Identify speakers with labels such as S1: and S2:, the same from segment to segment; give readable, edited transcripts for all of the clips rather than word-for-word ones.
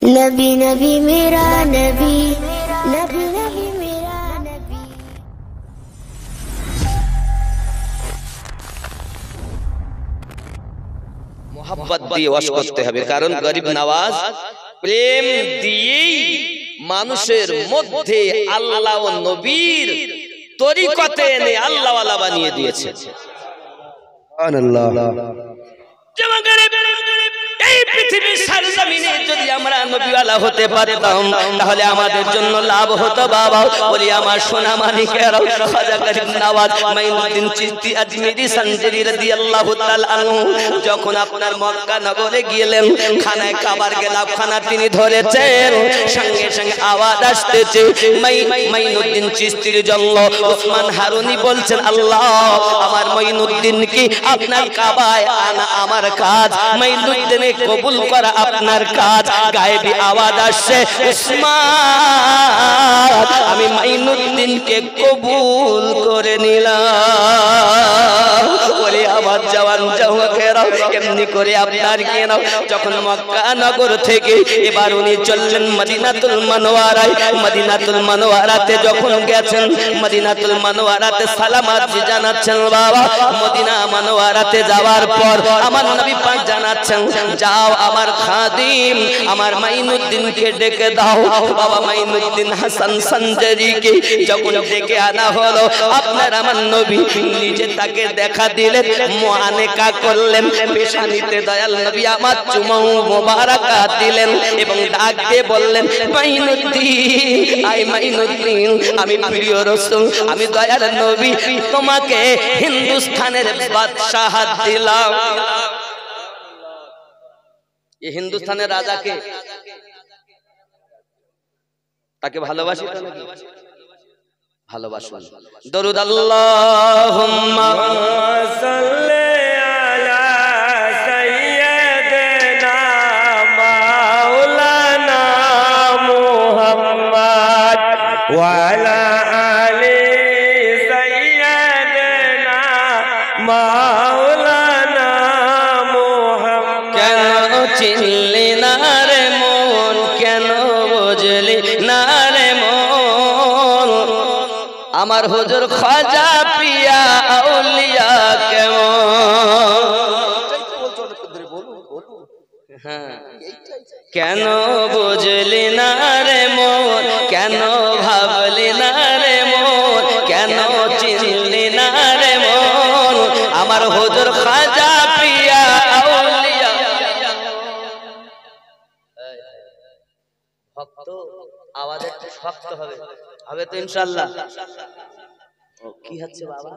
S1: नबी नबी मेरा नबी, नबी नबी मेरा नबी।
S2: मोहब्बत दिए ওয়াশ করতে হবে, কারণ গরিব নওয়াজ প্রেম দিয়েই মানুষের মধ্যে আল্লাহ ও নবীর তরিকতে এনে আল্লাহ ওয়ালা বানিয়ে দিয়েছে। সুবহানাল্লাহ। এই পৃথিবীর সরজমিনে যদি আমরা নবীওয়ালা হতে পারতাম তাহলে আমাদের জন্য লাভ হতো বাবা। বলি আমার সোনা মানিকেরা, খাজা গরিব নওয়াজ মাইনুদ্দিন চিশতি আজমিরি সঞ্জরি রাদিয়াল্লাহু তাআলা আনহু যখন আপনার মক্কা নগরে গেলেন, খানায় কাবার গেলাফখানা তিনি ধরেছেন, সঙ্গে সঙ্গে আওয়াজ আসতেছে মাইনুদ্দিন চিশতির জন্য। ওসমান হারুনি বলছেন, আল্লাহ আমার মাইনুদ্দিন কি আপনার কাবায় আনা আমার কাজ, মাইনুদ্দিনে কবুল করা আপনার কাজ। গায়েবী আওয়াজ আসছে, উসমান আমি মাইনুদ্দিনকে কবুল করে নিলাম। বলে আমার জওয়ান যুবকেরা কেমনি করে আপনার কি নাও। যখন মক্কা নগর থেকে এবার উনি চললেন মদিনাতুল মুনাওয়ারায়। মদিনাতুল মুনাওয়ারাতে যখন গেছেন, মদিনাতুল মুনাওয়ারাতে সালামাত জানাচ্ছেন বাবা। মদিনা মুনাওয়ারাতে যাওয়ার পর আমার নবী পাক জানাচ্ছেন, যাও আমার খাদিম আমার মাইনুদ্দিনকে ডেকে দাও। বাবা মাইনুদ্দিন হাসান সঞ্জরিকে যখন ডেকে আনা হলো, আপনার আমার নবী নিজে তাকে দেখা দিলেন, মুআনেকা করলেন, পেশানিতে দয়াল নবী আমার চুমু মোবারকা দিলেন এবং ডাক দিয়ে বললেন, মাইনুদ্দিন আই মাইনুদ্দিন, আমি প্রিয় রাসূল, আমি দয়াল নবী তোমাকে হিন্দুস্তানের বাদশাহত দিলাম। এই হিন্দুস্তানের রাজাকে তাকে ভালোবাসি তো নাকি? ভালোবাসুন। দরুদ আল্লাহুম্মা সাল্লি আলা সাইয়্যিদিনা মাওলানা মুহাম্মদ ওয়া আলা আলি সাইয়্যিদিনা মাওলানা মুহাম্মদ। কেন চিনলি না রে মন, কেন বুঝলি না রে মন, আমার হুজুর খাজা পিয়া আউলিয়া কেমন। কেন বুঝলি না রে মন, কেন ভাবলি না রে মন, কেন চিনলি না রে মন, আমার হুজুর খাজা পিয়া আউলিয়া। ভক্ত আওয়াজ একটু শক্ত হবে, হবে তো ইনশাআল্লাহ। ও কি হচ্ছে বাবা?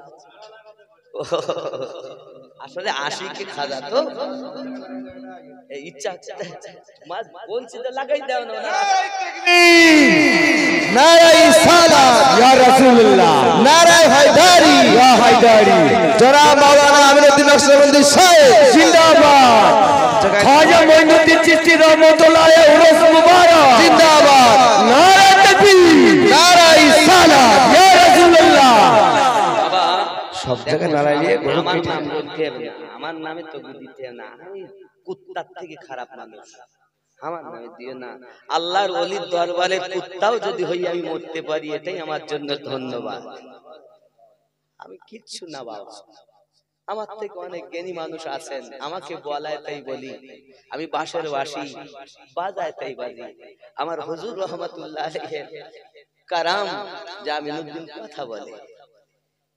S2: আসলে আশিকে খাজা তো এই ইচ্ছা মাঝ বলছি তো লাগাই দাও না।
S3: নারায়ে সালাত ইয়া রাসূলুল্লাহ, নারায়ে হায়দারি ইয়া হায়দারি, জনাব মাওলানা আমিনুদ্দিন নকশবন্দি সাহেব জিন্দাবাদ, খাজা মাইনুদ্দিন চিশতি রহমাতুল্লাহ আলাইহি উরুস মুবারক জিন্দাবাদ, নারায়ে তাকবীর, নারায়ে সালাত ইয়া রাসূলুল্লাহ।
S2: বাবা
S3: সব জায়গায় নারায়ে নিয়ে
S2: আমার নাম বলতে হবে না, আমার নামে তো দিতে হবে না, আমি কুত্তার থেকে খারাপ মানুষ, আমার নামে দিও না। আল্লাহর ওলির দরবারে কুত্তাও যদি হই আমি মরতে পারি এটাই আমার জন্য ধন্যবাদ। আমি কিচ্ছু না বাবা, আমার থেকে অনেক জ্ঞানী মানুষ আছেন, আমাকে বলায় তাই বলি, আমি বাঁশের বাঁশি বাজায় তাই বাজি। আমার হুজুর রহমাতুল্লাহ আলাইহির কারাম জামিনুদ্দিন কথা বলে,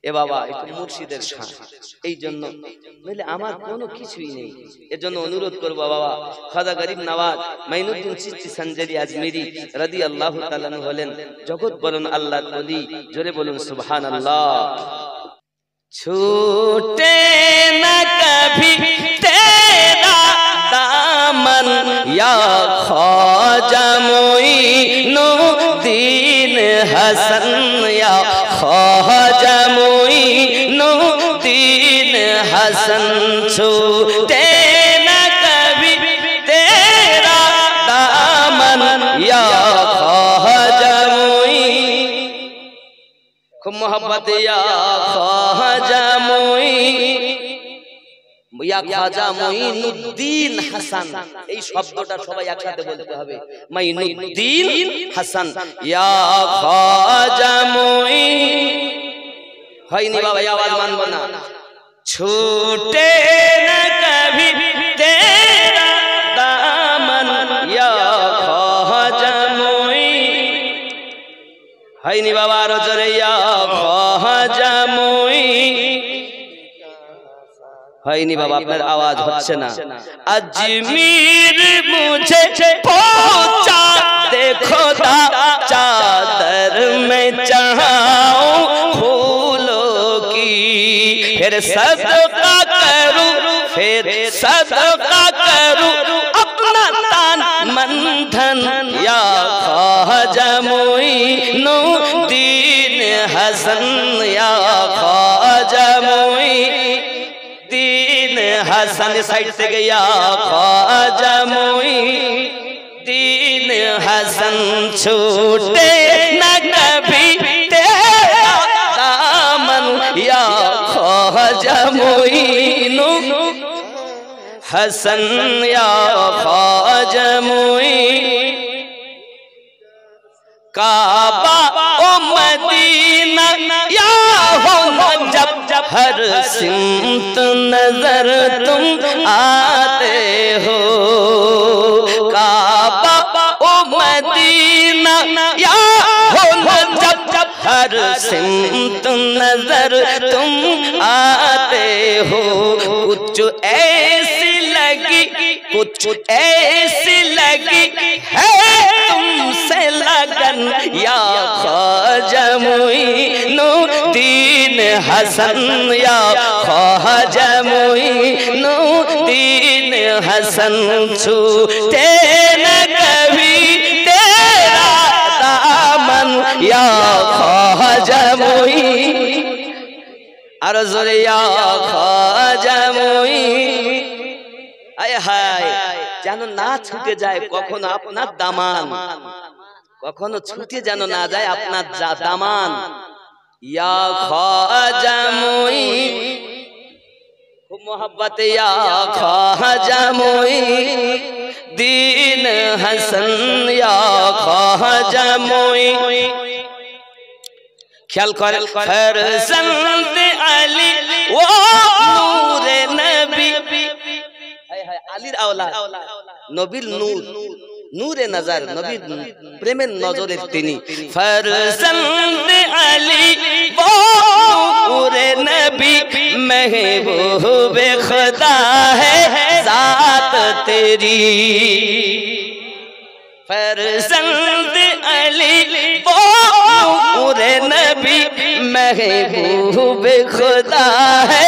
S2: এ বাবা এটা মুর্শিদের শান, এই জন্য নইলে আমার কোনো কিছুই নেই। এজন্য অনুরোধ করবো বাবা, খাজা গরিব নওয়াজ মাইনুদ্দিন চিশতি সঞ্জরি আজমিরি রাদিয়াল্লাহু তাআলা আনহু হলেন জগৎ বলুন আল্লাহর ওলি, জোরে বলুন সুবহানাল্লাহ। छूटे न कभी तेरा दामन या ख्वाजा मोइनुद्दीन हसन, या ख्वाजा मोइनुद्दीन हसन, छूटे न कभी तेरा दामन या ख्वाजा मोइनुद्दीन, खूब मोहब्बत या ख्वाजा मोइनुद्दीन ইয়া খাজা মুঈনুদ্দিন হাসান, এই শব্দটা সবাই একসাথে বলতে হবে, মুঈনুদ্দিন হাসান। ইয়া খাজা হয়নি বাবা, আওয়াজ মানবো না। ছুটে না কভি তেরা দামন ইয়া খাজা হয়নি বাবা, আরো জোরে ইয়া খাজা হয়নি বাবা, আপনার আওয়াজ হচ্ছে না। अजमीर मुझे पहुंचा दे खुदा, चादर में चढ़ाऊं फूलों की, फिर सदका करूं, फिर सदका करूं अपना तन मन धन। या ख्वाजा मुईनुद्दीन हसन, या ख्वाजा मुईनुद्दीन हसन। साइड से गया ख्वाजा मुईनुद्दीन हसन, छूटे न कभी तेरा दामन। या ख्वाजा मुईनुद्दीन हसन, या ख्वाजा मुईनुद्दीन। काबा ओ मदीना या हो जब जब हर सिमत नजर तुम आते हो। काबा ओ मदीना या हो जब जब हर सिमत नजर तुम आते हो। कुछ ऐसी लगी, कुछ ऐसी लगी है तुमसे लगन। या ख्वाजा मुईनुद्दीन हसन, या ख्वाजा मुईनुद्दीन हसन, छूटे न कभी तेरा दामन। या ख्वाजा मुईनुद्दीन, আরো জোরে ইয়া খ্বাজা মুঈনুদ্দীন। আয় হায়, যেন না ছুটে যায় কখনো আপনার দামান, কখনো ছুটে যেন না যায় আপনার দামান। ইয়া খ্বাজা মুঈনুদ্দীন, খুব মোহাব্বতে ইয়া খ্বাজা মুঈনুদ্দীন হাসান, ইয়া খ্বাজা মুঈনুদ্দীন। ख्याल करें, फरज़ंद अली वो नूरे नबी, আলীর আওলাদ, নবীর নূর, নূরে নজর, নবীর প্রেমের নজরের তিনি। ফরজন্দ আলী वो नूরে নবী, महबूবে खुदा है जात तेरी। फरज़ंद अली वो नूरे नबी, महबूबे खुदा है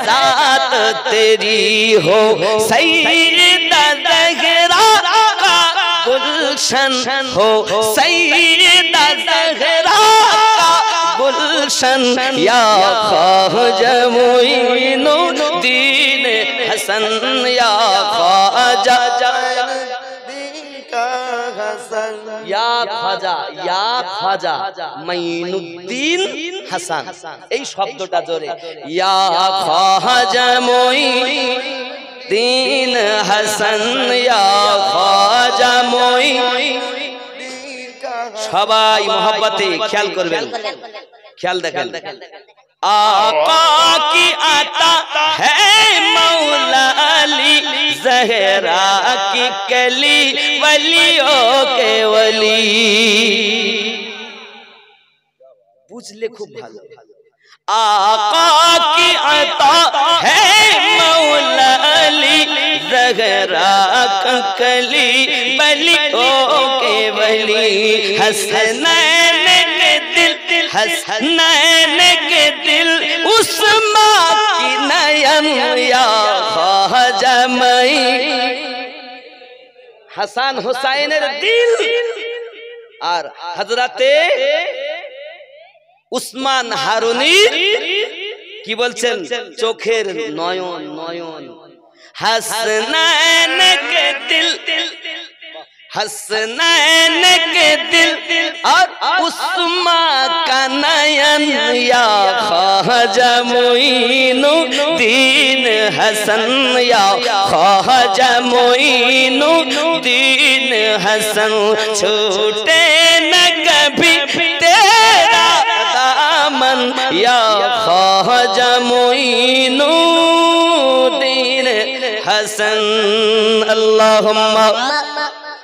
S2: जात तेरी। हो सैयदा ज़हरा का गुलशन, हो सैयदा ज़हरा का गुलशन। या ख्वाजा मुईनुद्दीन हसन, या ख्वाजा या খ্বাজা, ইয়া খ্বাজা মুঈনুদ্দীন হাসান, এই শব্দটা জোরে। ইয়া খ্বাজা মুঈনুদ্দীন হাসান, ইয়া খ্বাজা মুঈনুদ্দীন। সবাই মোহাব্বতে খেয়াল করবেন, খেয়াল দেখেন। आका की आता है मौला अली, ज़हरा की कली वलियों के वली। बुझले खूब भालो। आका की आता है मौला अली, ज़हरा की कली वलियों के वली। हसनैन के दिल, हसनैन के दिल उस माँ की नयन। या ख्वाजा হাসান হুসাইনের দিল আর হযরতে উসমান হারুনির কি বলছেন চোখের নয়ন। নয়ন হাসনান কে দিল, हसनैन के दिल और उस्मा का नयन या ख्वाजा मोइनुद्दीन हसन या ख्वाजा मोइनुद्दीन हसन छूटे न कभी तेरा दामन या ख्वाजा मोइनुद्दीन हसन। अल्लाहुम्मा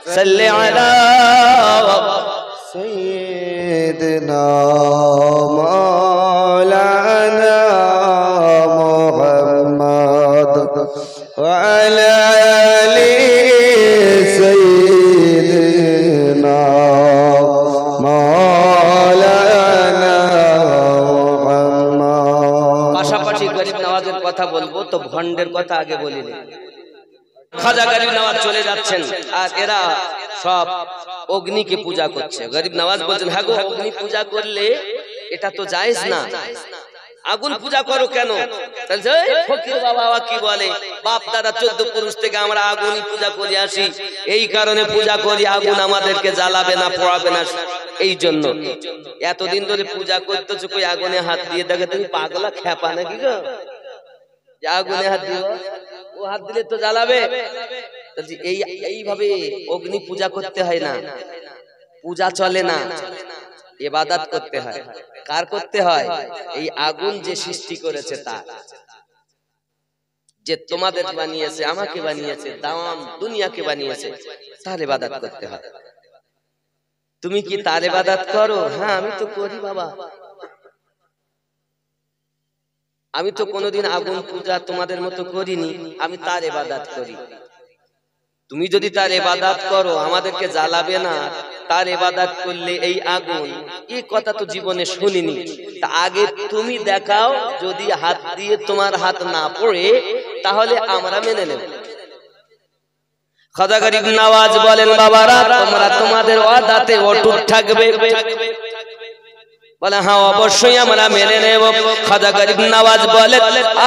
S2: सल्ली अला
S3: सय्यिदना मौलाना मुहम्मद व अला आलि सय्यिदना मौलाना मुहम्मद।
S2: পাশাপাশি গরিব নওয়াজের কথা বলবো তো ভন্ডের কথা আগে বলিনি। খাজা গরিব নওয়াজ চলে যাচ্ছেন আর এরা সব অগ্নিকে পূজা করছে। গরিব নওয়াজ বলছেন হ্যাঁ গো, অগ্নি পূজা করলে এটা তো জায়েজ না, আগুন পূজা করো কেন? ফকির বাবা কি বলে, বাপ দাদা 14 পুরুষ থেকে আমরা আগুনই পূজা করে আসি, এই কারণে পূজা করি, আগুন আমাদেরকে জ্বালাবে না, পোড়াবে না, এই জন্য। এতদিন ধরে পূজা করতেছো, কই আগুনে হাত দিয়ে দেখে তুমি পাগলা খেপা নাকি গো, যে আগুনে হাত দিব, ও হাত দিলে তো জ্বালাবে। এইভাবে অগ্নি পূজা করতে হয় না, পূজা চলে না, ইবাদত করতে হয়। কার করতে হয়? এই আগুন যে সৃষ্টি করেছে তার, যে তোমাদের বানিয়েছে, আমাকে বানিয়েছে, তাম দুনিয়াকে বানিয়েছে, তার ইবাদত করতে হয়। তুমি কি তার ইবাদত করো? হ্যাঁ আমি তো করি বাবা, আমি তো কোনোদিন আগুন পূজা তোমাদের মতো করিনি, আমি তার ইবাদত করি। তুমি যদি তার ইবাদত করো, আমাদেরকে জ্বালাবে না, তার ইবাদত করলে এই আগুন, এই কথা তো জীবনে শুনিনি। তা আগে তুমি দেখাও, যদি হাত দিয়ে তোমার হাত না পড়ে তাহলে আমরা মেনে নেব। খাজা গরিব নওয়াজ বলেন বাবারা, তোমরা তোমাদের ওয়াদাতে অটুট থাকবে। বলে হ্যাঁ অবশ্যই আমরা মেনে নেব। খাজা গরিব নওয়াজ বলে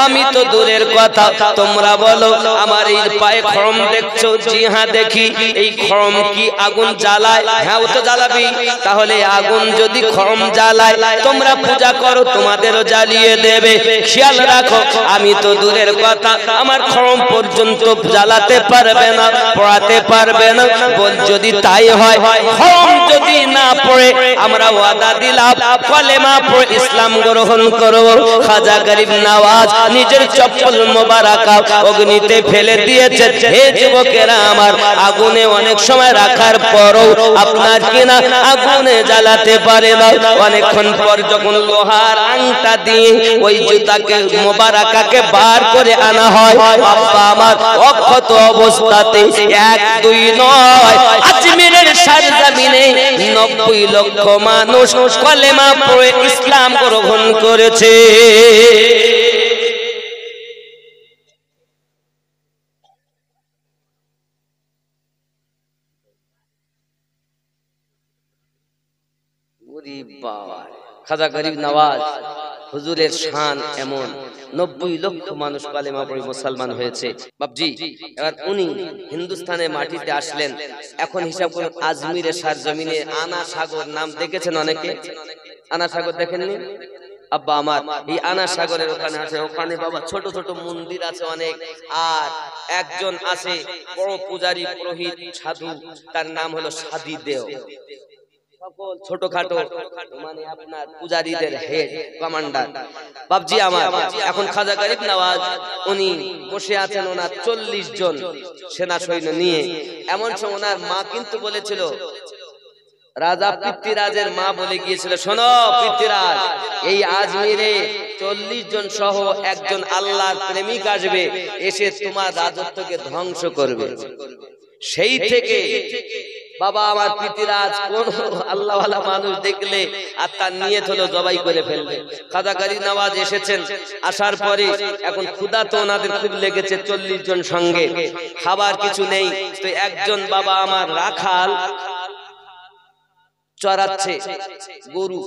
S2: আমি তো দূরের কথা, তোমরা বলো আমার এই পায়ে খড়ম দেখছো? জি হ্যাঁ দেখি। এই খড়ম কি আগুন জ্বালায়? হ্যাঁ ও তো জ্বালাবি। তাহলে আগুন যদি খড়ম জ্বালায়, তোমরা পূজা করো, তোমাদেরও জ্বালিয়ে দেবে। খেয়াল রাখো, আমি তো দূরের কথা, আমার খড়ম পর্যন্ত জ্বালাতে পারবে না, পড়াতে পারবে না। বল যদি তাই হয়, খড়ম যদি না পড়ে, আমরা ওয়াদা দিলাম কলেমা পড়ে ইসলাম গ্রহণ করব। খাজা গরিব নওয়াজ নিজের চপ্পল মোবারকা অগ্নিতে ফেলে দিয়েছে। হে যুবকেরা আমার, আগুনে অনেক সময় রাখার পরও আপনার কিনা আগুনে জ্বালাতে পারে না। অনেকক্ষণ পর যখন লোহার আংটা দিয়ে ওই জুতাকে মোবারকাকে বার করে আনা হয়, বাবা আমার অক্ষত অবস্থাতে 1 2 নয়, আজমিরের সরজমিনে 90 লক্ষ মানুষ কলেমা পড়ে ইসলাম গ্রহণ করেছে। খাজা গরিব নওয়াজ হুজুরের শান এমন, 90 লক্ষ মানুষ কালেমা পড়ে মুসলমান হয়েছে। বাপজি এবার উনি হিন্দুস্তানের মাটিতে আসলেন। এখন হিসাব করুন, আজমিরের সরজমিনে আনা সাগর নাম দেখেছেন অনেকে? আনা সাগর দেখেননি? আব্বা আমার, এই আনা সাগরের ওখানে আছে, ওখানে বাবা ছোট ছোট মন্দির আছে অনেক। আর একজন আছে বড় পূজারী, পুরোহিত, সাধু, তার নাম হলো সাদি দেও। সকল ছোটখাটো মানে আপনার পূজারীদের হেড, কমান্ডার। বাপজি আমার, এখন খাজা গরিব নওয়াজ উনি বসে আছেন, ওনার 40 জন সেনা সৈন্য নিয়ে। এমন সময় ওনার মা কিন্তু বলেছিল, রাজা পৃথ্বীরাজের মা বলে গিয়েছিল, শোনো পৃথ্বীরাজ, এই আজমিরে 40 জন সহ একজন আল্লাহর প্রেমিক আসবে, এসে তোমার রাজত্বকে ধ্বংস করবে। সেই থেকে বাবা আমার পৃথ্বীরাজ কোন আল্লাহওয়ালা মানুষ দেখলে আর তার নিয়ত হলো জবাই করে ফেলবে। খাজা গরিব নওয়াজ এসেছেন, আসার পরে এখন ক্ষুধা তো ওনাদের খুব লেগেছে, 40 জন সঙ্গে, খাবার কিছু নেই। তো একজন বাবা আমার রাখাল চড়াচ্ছে গরু।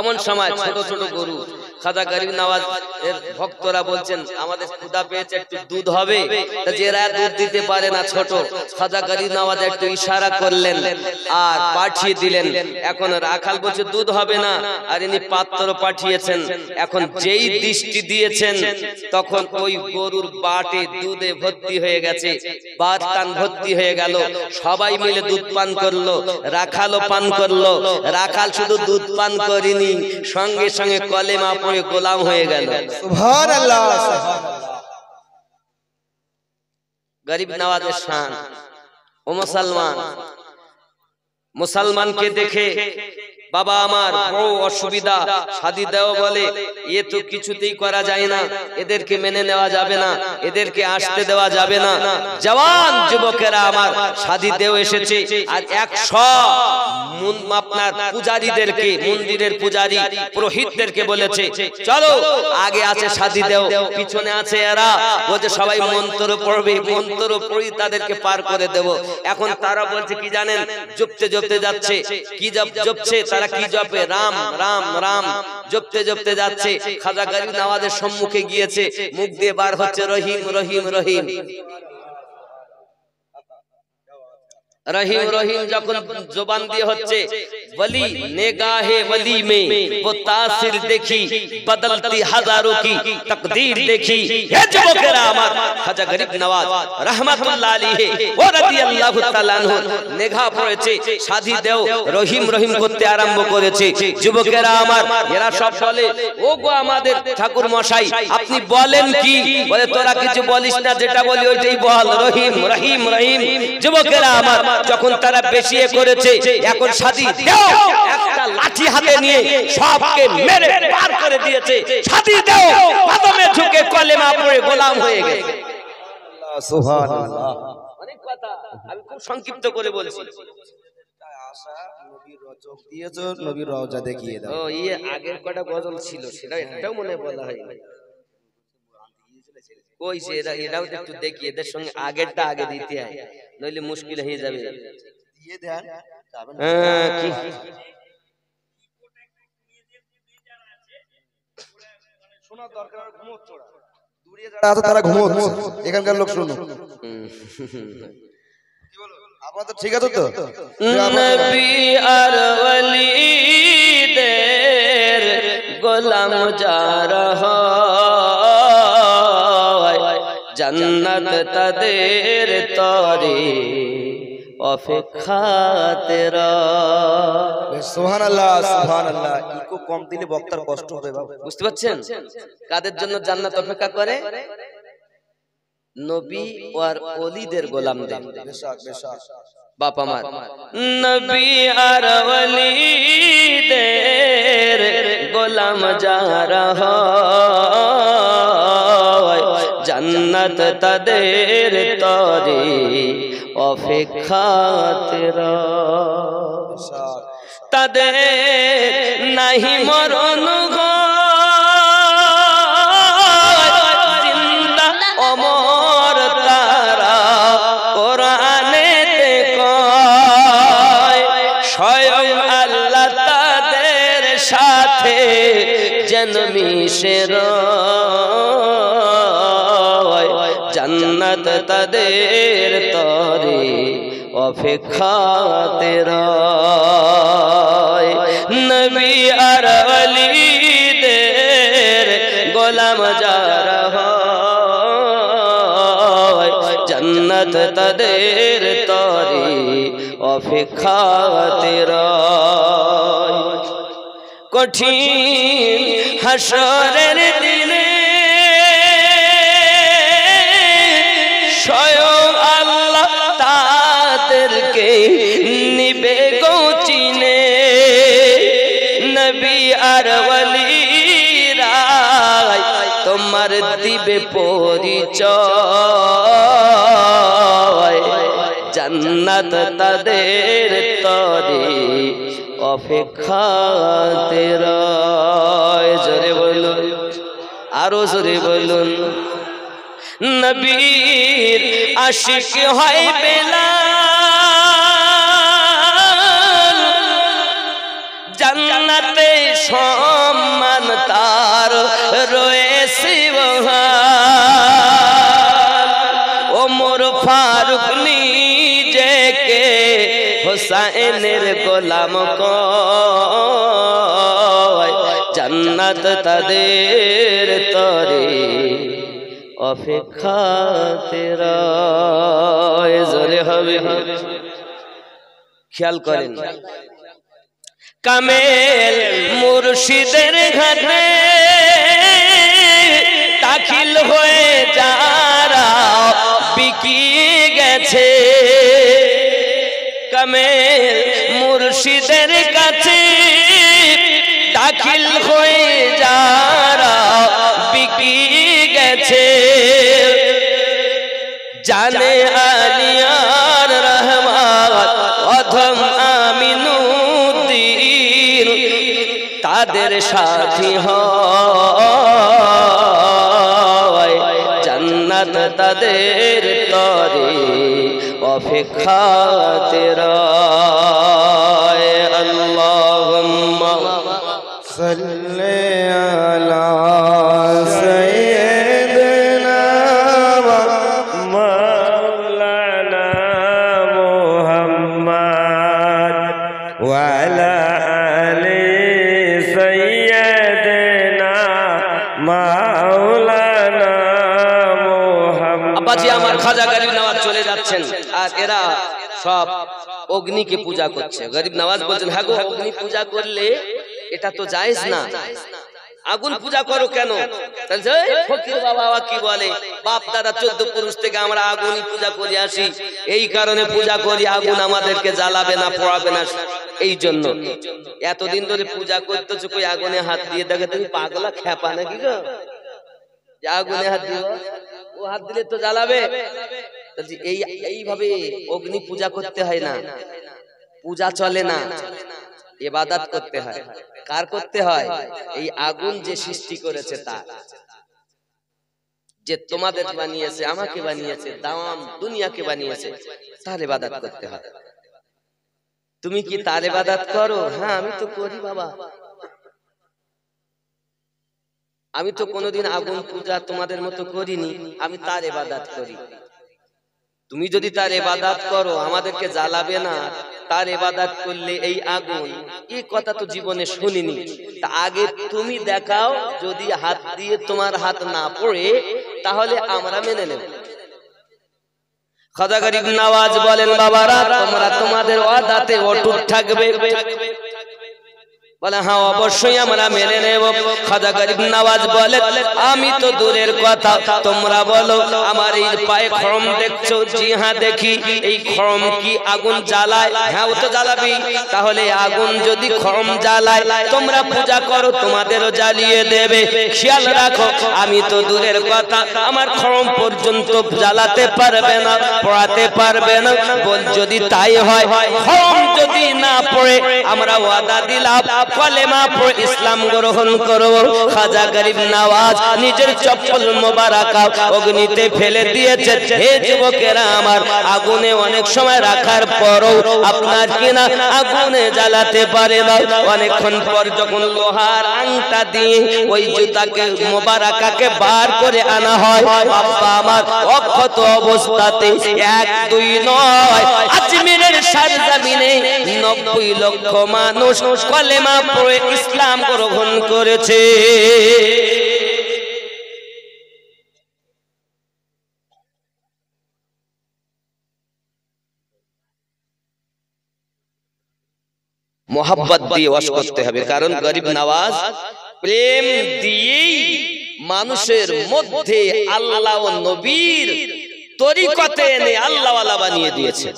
S2: এমন সময় ছোট ছোট গরু খাজা গরিব নওয়াজ এর ভক্তরা বলছেন আমাদের ক্ষুধা পেয়েছে, একটু দুধ হবে। তা যারা দুধ দিতে পারে না ছোট, খাজা গরিব নওয়াজ একটু ইশারা করলেন আর পাঠিয়ে দিলেন। এখন রাখাল বলছে দুধ হবে না, আর ইনি পাত্র পাঠিয়েছেন। এখন যেই দৃষ্টি দিয়েছেন তখন ওই গরুর বাটে দুধে ভর্তি হয়ে গেছে, বাট টান ভর্তি হয়ে গেল। সবাই মিলে দুধ পান করলো, রাখালও পান করলো। রাখাল শুধু দুধ পান করেনি, সঙ্গে সঙ্গে কলেমা পড়ে গোলাম হয়ে গেল।
S3: সুবহানাল্লাহ।
S2: গরিব নওয়াজের শান। ও মুসলমানকে দেখে বাবা আমার বড় অসুবিধা, শাদি দেও বলে, এ তো কিছুতেই করা যায় না, এদেরকে মেনে নেওয়া যাবে না, এদেরকে আসতে দেওয়া যাবে না। জওয়ান যুবকেরা আমার শাদি দেও এসেছে, আর 100 আপনার পূজারীদেরকে, মন্দিরের পূজারী পুরোহিতদেরকে বলেছে চলো আগে আছে শাদি দেও, পিছনে আছে এরা, বলছে সবাই মন্ত্র পড়বে, মন্ত্র পড়ি তাদেরকে পার করে দেব। এখন তারা বলছে কি জানেন, জপতে জপতে যাচ্ছে। কি জপছে তারা, কি জপে? রাম রাম রাম জপতে জপতে যাচ্ছে। খাজা গরিব নওয়াজের সম্মুখে গিয়েছে, মুখ দিয়ে বার হচ্ছে রহিম রহিম রহিম रहीम रहीम जखन जुबान दिए होच्छे वली नेगाहे वली में वो तासिर देखी बदलती हजारों की तकदीर देखी। ये जुबकेरा आमार खाजा गरीब नवाज रहमतुल्लाह अलैहि ও রাদিয়াল্লাহু তাআলা আনহু নেগা পড়েছে, শাদি দেও রহিম রহিম করতে আরম্ভ করেছে। যুবকেরা আমার এরা সব বলে ও গো আমাদের ঠাকুর মশাই আপনি বলেন কি? বলে তোরা কিছু বলিস না, যেটা বলি ওইটাই বল, রহিম রহিম রহিম। যুবকেরা আমার যখন তারা বেশিয়ে করেছে, এখন শাদি দাও, একটা লাঠি হাতে নিয়ে সবকে মেরে পার করে দিয়েছে। শাদি দাও, কদমে ঝুঁকে কলেমা পড়ে গোলাম হয়ে গেছে।
S3: সুবহানাল্লাহ।
S2: অনেক কথা আমি খুব সংক্ষিপ্ত করে বলছি।
S3: আশা নবীর রজক দিয়েছো, নবীর রওজা দেখিয়ে দাও।
S2: ও ইয়ে আগের কটা গজল ছিল সেটা একটাও মনে বলা হয়নি। কইছে এটাও একটু দেখি, এদের সঙ্গে আগেরটা আগে দিতে হয়, নইলে মুশকিল হয়ে যাবে।
S3: দিয়ে দেন
S2: কি
S3: শোনা দরকার, ঘুমোচ্ছে ওরা, দূরে যারা আছে তারা ঘুমোচ্ছে, এখানকার লোক শুনো। আপনাদের ঠিক আছে তো?
S2: নবী আর ওলিদের গোলাম যারা হয়, জান্নাত তাদের তরে অপেক্ষাতে রয়।
S3: সুবহানাল্লাহ সুবহানাল্লাহ। ইকো কম দিলে বক্তার কষ্ট হবে বাবা।
S2: বুঝতে পারছেন কাদের জন্য জান্নাত অপেক্ষা করে? নবী আর ওলিদের গোলামদের।
S3: বেশক বেশক
S2: বাপ আমার নবী আর ওলিদের গোলাম যারা হয়, জান্নাত তাদের তরে অপেক্ষাতে রয়। তাদের নাহি মরণ গো, জিন্দা অমর তারা কোরআনেতে কয়, স্বয়ং আল্লাহ তাদের সাথে যেন মিশে রয়, জান্নাত তাদের তরে অপেক্ষাতে রয়। নবী আর ওলিদের গোলাম যারা হয়, জান্নাত তাদের তরে অপেক্ষাতে রয়। কঠিন হাসরের দিনে স্বয়ং আল্লাহ তাদেরকে নিবে গো চিনে। নবী আর ওলিরা তোমার দিবে পরিচয়, জান্নাত তাদের তরে অপেক্ষাতে রয়। জোরে বলুন, আরো জোরে বলুন। নবীর আশিক হয় বেলাল, জান্নাতে সম্মান তার রয়েছে ওমর ফারুক নিজেকে হুসাইনের গোলাম কয় জান্নাত তাদের তরে অপেক্ষাতে রয় জোরে হবে খেয়াল করেন কামেল মুর্শিদের ঘাটে দাখিল হয়ে যারা বিকি গেছে কামেল মুর্শিদের কাছে দাখিল হয়ে যারা বিকি গেছে জানে আলিয়ার রহমান অধম আমিনুদ্দিন তাদের সাথী হয় জান্নাত তাদের তরে অপেক্ষাতে রয় আল্লাহুম্মা
S3: সাল্লি আলা সাইয়্যিদিনা মাওলানা মুহাম্মদ ওয়া আলা আলি সাইয়্যিদিনা মাওলানা মুহাম্মদ।
S2: আব্বাজি আমার খাজা গরিব নওয়াজ চলে যাচ্ছেন আর এরা সব অগ্নিকে পূজা করছে। গরিব নওয়াজ বলছেন হ্যাঁ গো অগ্নি পূজা করলে এটা তো জায়েজ না, আগুন পূজা করো কেন? ফকির বাবা কি বলে বাপ দাদা 14 পুরুষ থেকে আমরা আগুনই পূজা করে আসি, এই কারণে পূজা করি আগুন আমাদেরকে জ্বালাবে না পোড়াবে না, এই জন্য এতদিন ধরে পূজা করতেছো কই আগুনে হাত দিয়ে দেখে তুমি পাগলা খেপা নাকি গো আগুনে হাত দিও, ও হাত দিলে তো জ্বালাবে। এইভাবে অগ্নি পূজা করতে হয় না, পূজা চলে না, ইবাদত করতে হয়। কার করতে হয়? এই আগুন যে সৃষ্টি করেছে তার, যে তোমাদের বানিয়েছে আমাকে বানিয়েছে তাম দুনিয়াকে বানিয়েছে, তার ইবাদত করতে হয়। তুমি কি তার ইবাদত করো? হ্যাঁ আমি তো করি বাবা, আমি তো কোনোদিন আগুন পূজা তোমাদের মতো করিনি, আমি তার ইবাদত করি। তুমি যদি তার ইবাদত করো আমাদেরকে জ্বালাবে না, তার ইবাদত করলে এই আগুন, এই কথা তো জীবনে শুনিনি। তা আগে তুমি দেখাও, যদি হাত দিয়ে তোমার হাত না পড়ে তাহলে আমরা মেনে নেব। খাজা গরিব নওয়াজ বলেন বাবারা তোমরা তোমাদের ওয়াদাতে অটুট থাকবে। বলে হ্যাঁ অবশ্যই আমরা মেনে নেব। খাজা গরিব নওয়াজ বলে আমি তো দূরের কথা, তোমরা বলো আমার এই পায়ে খড়ম দেখছো? জি হ্যাঁ দেখি। এই খড়ম কি আগুন জ্বালায়? হ্যাঁ ও তো জ্বালাবি। তাহলে আগুন যদি খড়ম জ্বালায় তোমরা পূজা করো তোমাদেরও জ্বালিয়ে দেবে। খেয়াল রাখো আমি তো দূরের কথা আমার খড়ম পর্যন্ত জ্বালাতে পারবে না, পড়াতে পারবে না। বল যদি তাই হয়, খড়ম যদি না পড়ে আমরা ওয়াদা দিলাম কলেমা পড়ে ইসলাম গ্রহণ করব। খাজা গরিব নওয়াজ নিজের চপ্পল মোবারকা অগ্নিতে ফেলে দিয়েছে। হে যুবকেরা আমার, আগুনে অনেক সময় রাখার পরও আপনার কিনা আগুনে জ্বালাতে পারে না। অনেকক্ষণ পর যখন লোহার আংটা দিয়ে ওই জুতাকে মোবারকাকে বার করে আনা হয়, বাবা আমার অক্ষত অবস্থাতে 1-2 নয় আজমিরের সরজমিনে 90 লক্ষ মানুষ কলেমা পড়ে ইসলাম গ্রহণ করেছে। মোহাব্বত দিয়ে ওয়াজ করতে হবে, কারণ গরিব নওয়াজ প্রেম দিয়েই মানুষের মধ্যে আল্লাহ ও নবীর তরিকতে এনে আল্লাহ ওয়ালা বানিয়ে দিয়েছে।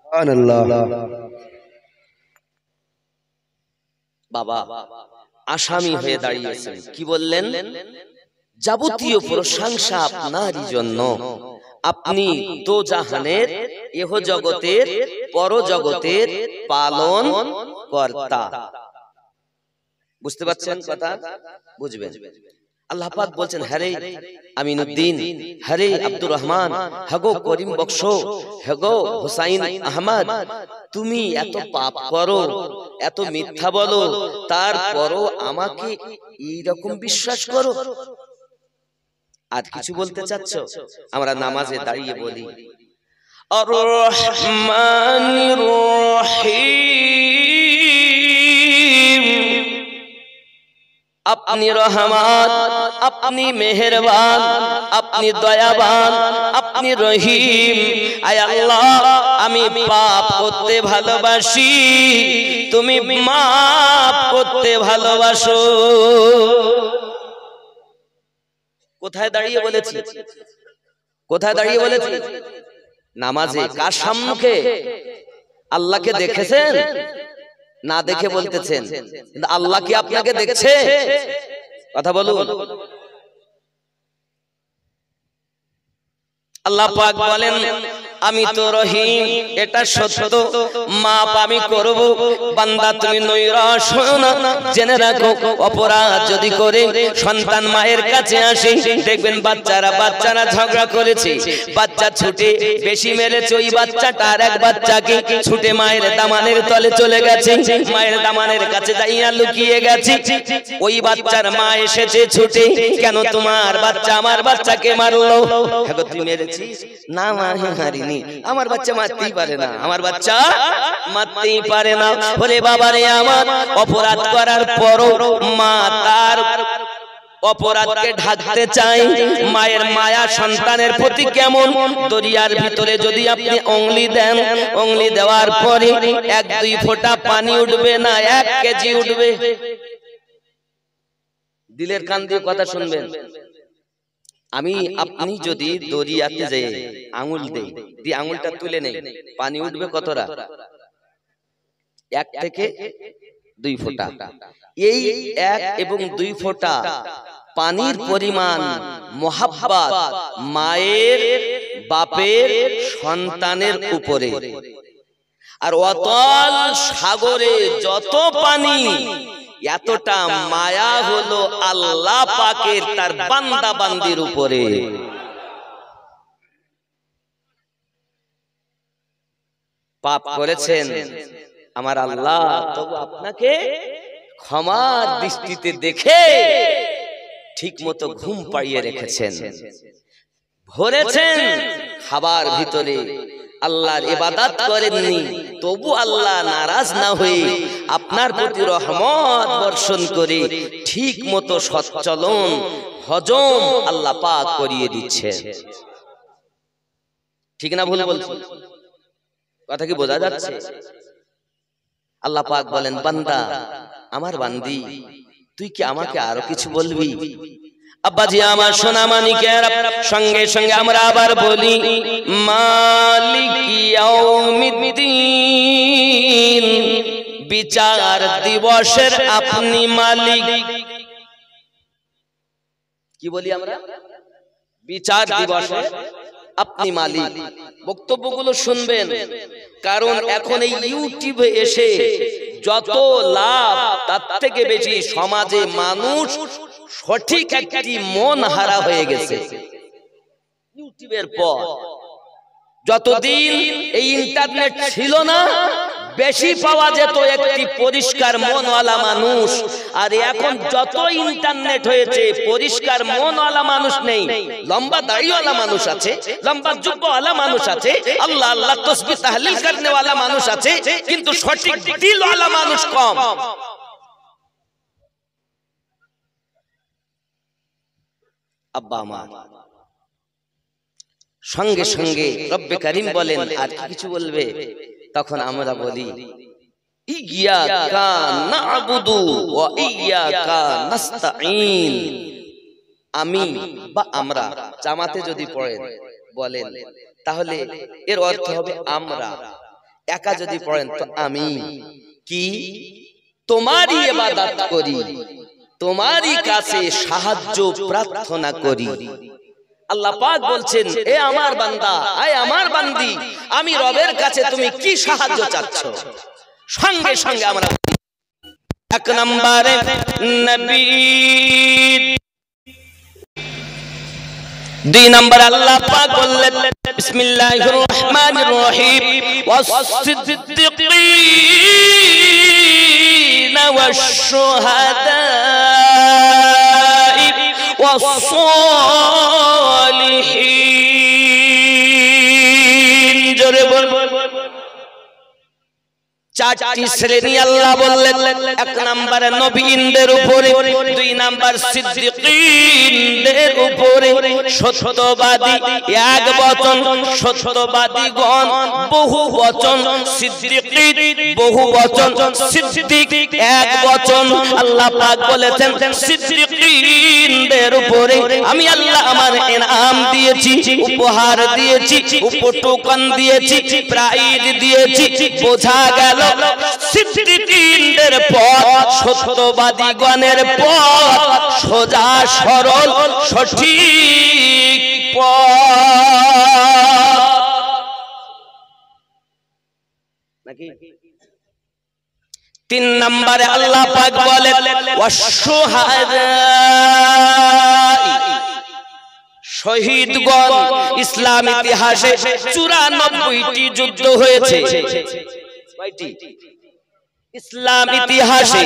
S2: সুবহানাল্লাহ। বাবা আসামি হয়ে দাঁড়িয়েছেন, কি বললেন? যাবতীয় প্রশংসা আপনারই জন্য, আপনি তো জাহানের এহ জগতের পর জগতের পালন কর্তা। বুঝতে পারছেন কথা? বুঝবেন। আল্লাহ পাক বলছেন, হ্যারে আমিনুদ্দিন, হ্যারে আব্দুর রহমান, হ্যাগো করিম বক্স, হ্যাগো হুসাইন আহমদ, তুমি এত পাপ করো, এত মিথ্যা বলো, তারপরও আমাকে এইরকম বিশ্বাস করো। আজ কিছু বলতে চাচ্ছ? আমরা নামাজে দাঁড়িয়ে বলি আর রহমানির রহিম, আপনি রহমান, আপনি মেহেরবান, আপনি দয়াবান, আপনি রহিম। আয় আল্লাহ, আমি পাপ করতে ভালোবাসি, তুমি মাফ করতে ভালোবাসো। কোথায় দাঁড়িয়ে বলেছি? কোথায় দাঁড়িয়ে বলেছি? নামাজে। কার সম্মুখে? আল্লাহকে দেখেছেন? না দেখে বলতেছেন, কিন্তু আল্লাহ কি আপনাকে দেখছে? কথা বলুন। আল্লাহ পাক বলেন, আমি তো রহিম, এটা সত্য, মাপ আমি করব। বান্দা তুমি নৈরাশ হও না, জেনে রাখো অপরাধ যদি করে সন্তান মায়ের কাছে আসে, দেখবেন বাচ্চারা ঝগড়া করেছে, বাচ্চা ছুটে বেশি মেরেছে, ওই বাচ্চাটা আর এক বাচ্চাকে ছুটে মায়ের দামানের তলে চলে গেছে, মায়ের দামানের কাছে যাইয়া লুকিয়ে গেছে। ওই বাচ্চার মা এসেছে ছুটে, কেন তোমার বাচ্চা আমার বাচ্চাকে মারলো? হ্যাঁ তুই মেরেছিস? না মা, মারিনি, আমার বাচ্চা মারতেই পারে না, আমার বাচ্চা মারতেই পারে না। ওরে বাবারে আমার, অপরাধ করার পরও মা তার অপরাধকে ঢাকতে চাই। মায়ের মায়া সন্তানের প্রতি কেমন? দরিয়ার ভিতরে যদি আপনি অঙ্গলি দেন, অঙ্গলি দেওয়ার পরে 1-2 ফোঁটা পানি উঠবে না, 1 কেজি উঠবে। দিলের কান দিয়ে কথা শুনবেন। আপনি যদি দরিয়াতে যে আঙুল দেই, দিয়ে আঙুলটা তুলে নেই, পানি উঠবে কতটা? 1 থেকে 2 ফোঁটা। এই 1 এবং 2 ফোঁটা পানির পরিমাণ মোহাব্বত মায়ের বাপের সন্তানের উপরে। আর অতল সাগরে যত পানি, এতটা মায়া হলো আল্লাহ পাকের তার বান্দা বান্দির উপরে। পাপ করেছেন আমার আল্লাহ, তবু আপনাকে ক্ষমার দৃষ্টিতে দেখে ঠিক মতো ঘুম পাড়িয়ে রেখেছেন, ভরেছেন খাবার ভিতরে, আল্লাহর ইবাদত করেননি, তবু আল্লাহ নারাজ না হয়ে আপনার প্রতি রহমত বর্ষণ করে ঠিক মতো সচ্চলন হজম আল্লাহ পাক করিয়ে দিচ্ছেন। ঠিক না ভুল বলছি? কথা কি বোঝা যাচ্ছে? আল্লাহ পাক বলেন, বান্দা আমার বান্দি, তুই কি আমাকে আরো কিছু বলবি? আব্বাজি আমার সোনা মানিকের, সঙ্গে সঙ্গে আমরা আবার বলি, মালিক ইয়াউমিদ্দিন, বিচার দিবসের আপনি মালিক। কি বলি আমরা? বিচার দিবসের আপনি মালিক। বক্তব্যগুলো শুনবেন, কারণ এখন এই ইউটিউবে এসে যত লাভ, তার থেকে বেশি সমাজে মানুষ সঠিক একটি মন হারা হয়ে গেছে। ইউটিউবের পর যতদিন এই ইন্টারনেট ছিল না, বেশি পাওয়া যেত একটি পরিষ্কার মনওয়ালা মানুষ। আর এখন যত ইন্টারনেট হয়েছে, পরিষ্কার মনওয়ালা মানুষ নেই। লম্বা দাড়িওয়ালা মানুষ আছে, লম্বা জুব্বাওয়ালা মানুষ আছে, আল্লাহ আল্লাহ তাসবিহ তাহলিল করনেওয়ালা মানুষ আছে, কিন্তু সঠিক দিলওয়ালা মানুষ কম। আব্বা আমার, সঙ্গে সঙ্গে রব্বে কারীম বলেন, আর কিছু বলবে? তখন আমরা বলি, ইয়্যাকা না'বুদু ওয়া ইয়্যাকা নাস্তাঈন। আমি বা আমরা, জামাতে যদি পড়েন বলেন, তাহলে এর অর্থ হবে আমরা। একা যদি পড়েন তো আমি কি তোমারই ইবাদত করি, তোমারই কাছে সাহায্য প্রার্থনা করি। আল্লাহ পাক বলছেন, এ আমার বান্দা, আয় আমার বান্দি, আমি রবের কাছে তুমি কি সাহায্য চাচ্ছ? সঙ্গে সঙ্গে আমরা 1 নম্বরে নবী দুই নাম্বার আল্লাহ পাক বললেন বিসমিল্লাহির রহমানির রহিম ওয়াস-সিদ্দিকিনা ওয়াশ-শুহাদা'i ওয়াস-সালিহিন। জোরে বল। চারটি শ্রেণী আল্লাহ বললেন, এক নাম্বার নবীদের উপরে, দুই নাম্বার সিদ্দিকীনদের উপরে, সত্যবাদী এক বচন, সত্যবাদীগণ বহু বচন, সিদ্দিকীন বহু বচন, সিদ্দিক এক বচন। আল্লাহ পাক বলেছেন সিদ্দিকীনদের উপরে আমি আল্লাহ আমার ইনাম দিয়েছি, উপহার দিয়েছি, উপটোকন দিয়েছি, প্রাইজ দিয়েছি। বোঝা গেল সিদ্দিকীনদের পথ, সত্যবাদীগণের পথ সোজা সরল সঠিক পথ। তিন নম্বরে আল্লাহ পাক বলেন ওয়াশ-শুহাদা'i, শহীদগণ। ইসলাম ইতিহাসে 94টি যুদ্ধ হয়েছে। ইসলাম ইতিহাসে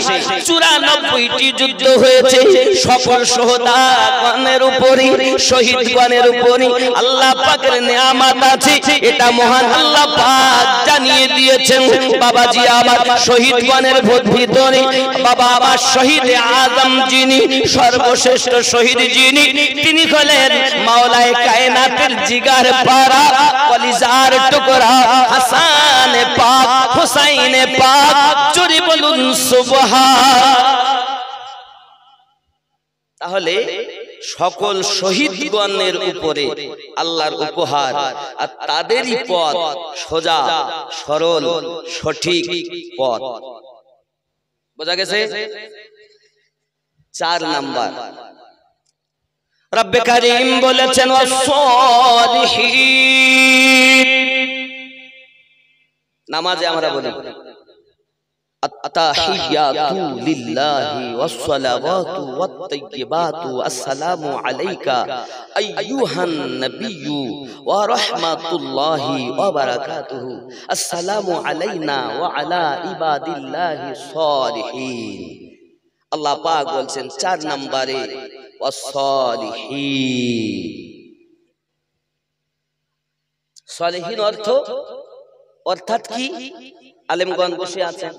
S2: 94টি যুদ্ধ হয়েছে। সকল শহীদগণের উপরে, শহীদগণের উপরে আল্লাহ পাকের নিয়ামত আছে, এটা মহান আল্লাহ পাক জানিয়ে দিয়েছেন। বাবাজি আমার শহীদগণের ভিতরে বাবা আমার শহীদ আজম যিনি, সর্বশ্রেষ্ঠ শহীদ যিনি, তিনি হলেন মাওলায়ে কায়নাতের জিগার পারা, কলিজার টুকরা হাসান পাক, হুসাইন পাক। জোরে বলুন সুবহান। তাহলে সকল শহীদগণের উপরে আল্লাহর উপহার, আর তাদেরই পথ সোজা সরল সঠিক পথ। বোঝা গেছে? 4 নাম্বার রব্বে কারীম বলেছেন ওয়াস-সালিহিন। নামাজে আমরা বলি আত-তাহিয়াতু লিল্লাহি ওয়াস-সালাওয়াতু ওয়াত-তাইয়্যিবাতু আসসালামু আলাইকা আইয়ুহান নাবিয়্যু ওয়া রাহমাতুল্লাহি ওয়া বারাকাতুহু আসসালামু আলাইনা ওয়া আলা ইবাদিল্লাহিস সালিহিন। আল্লাহ পাক বলছেন 4 নম্বরে ওয়াস-সালিহিন। সালিহিন অর্থাৎ কি? আলেমগণ বসে আছেন,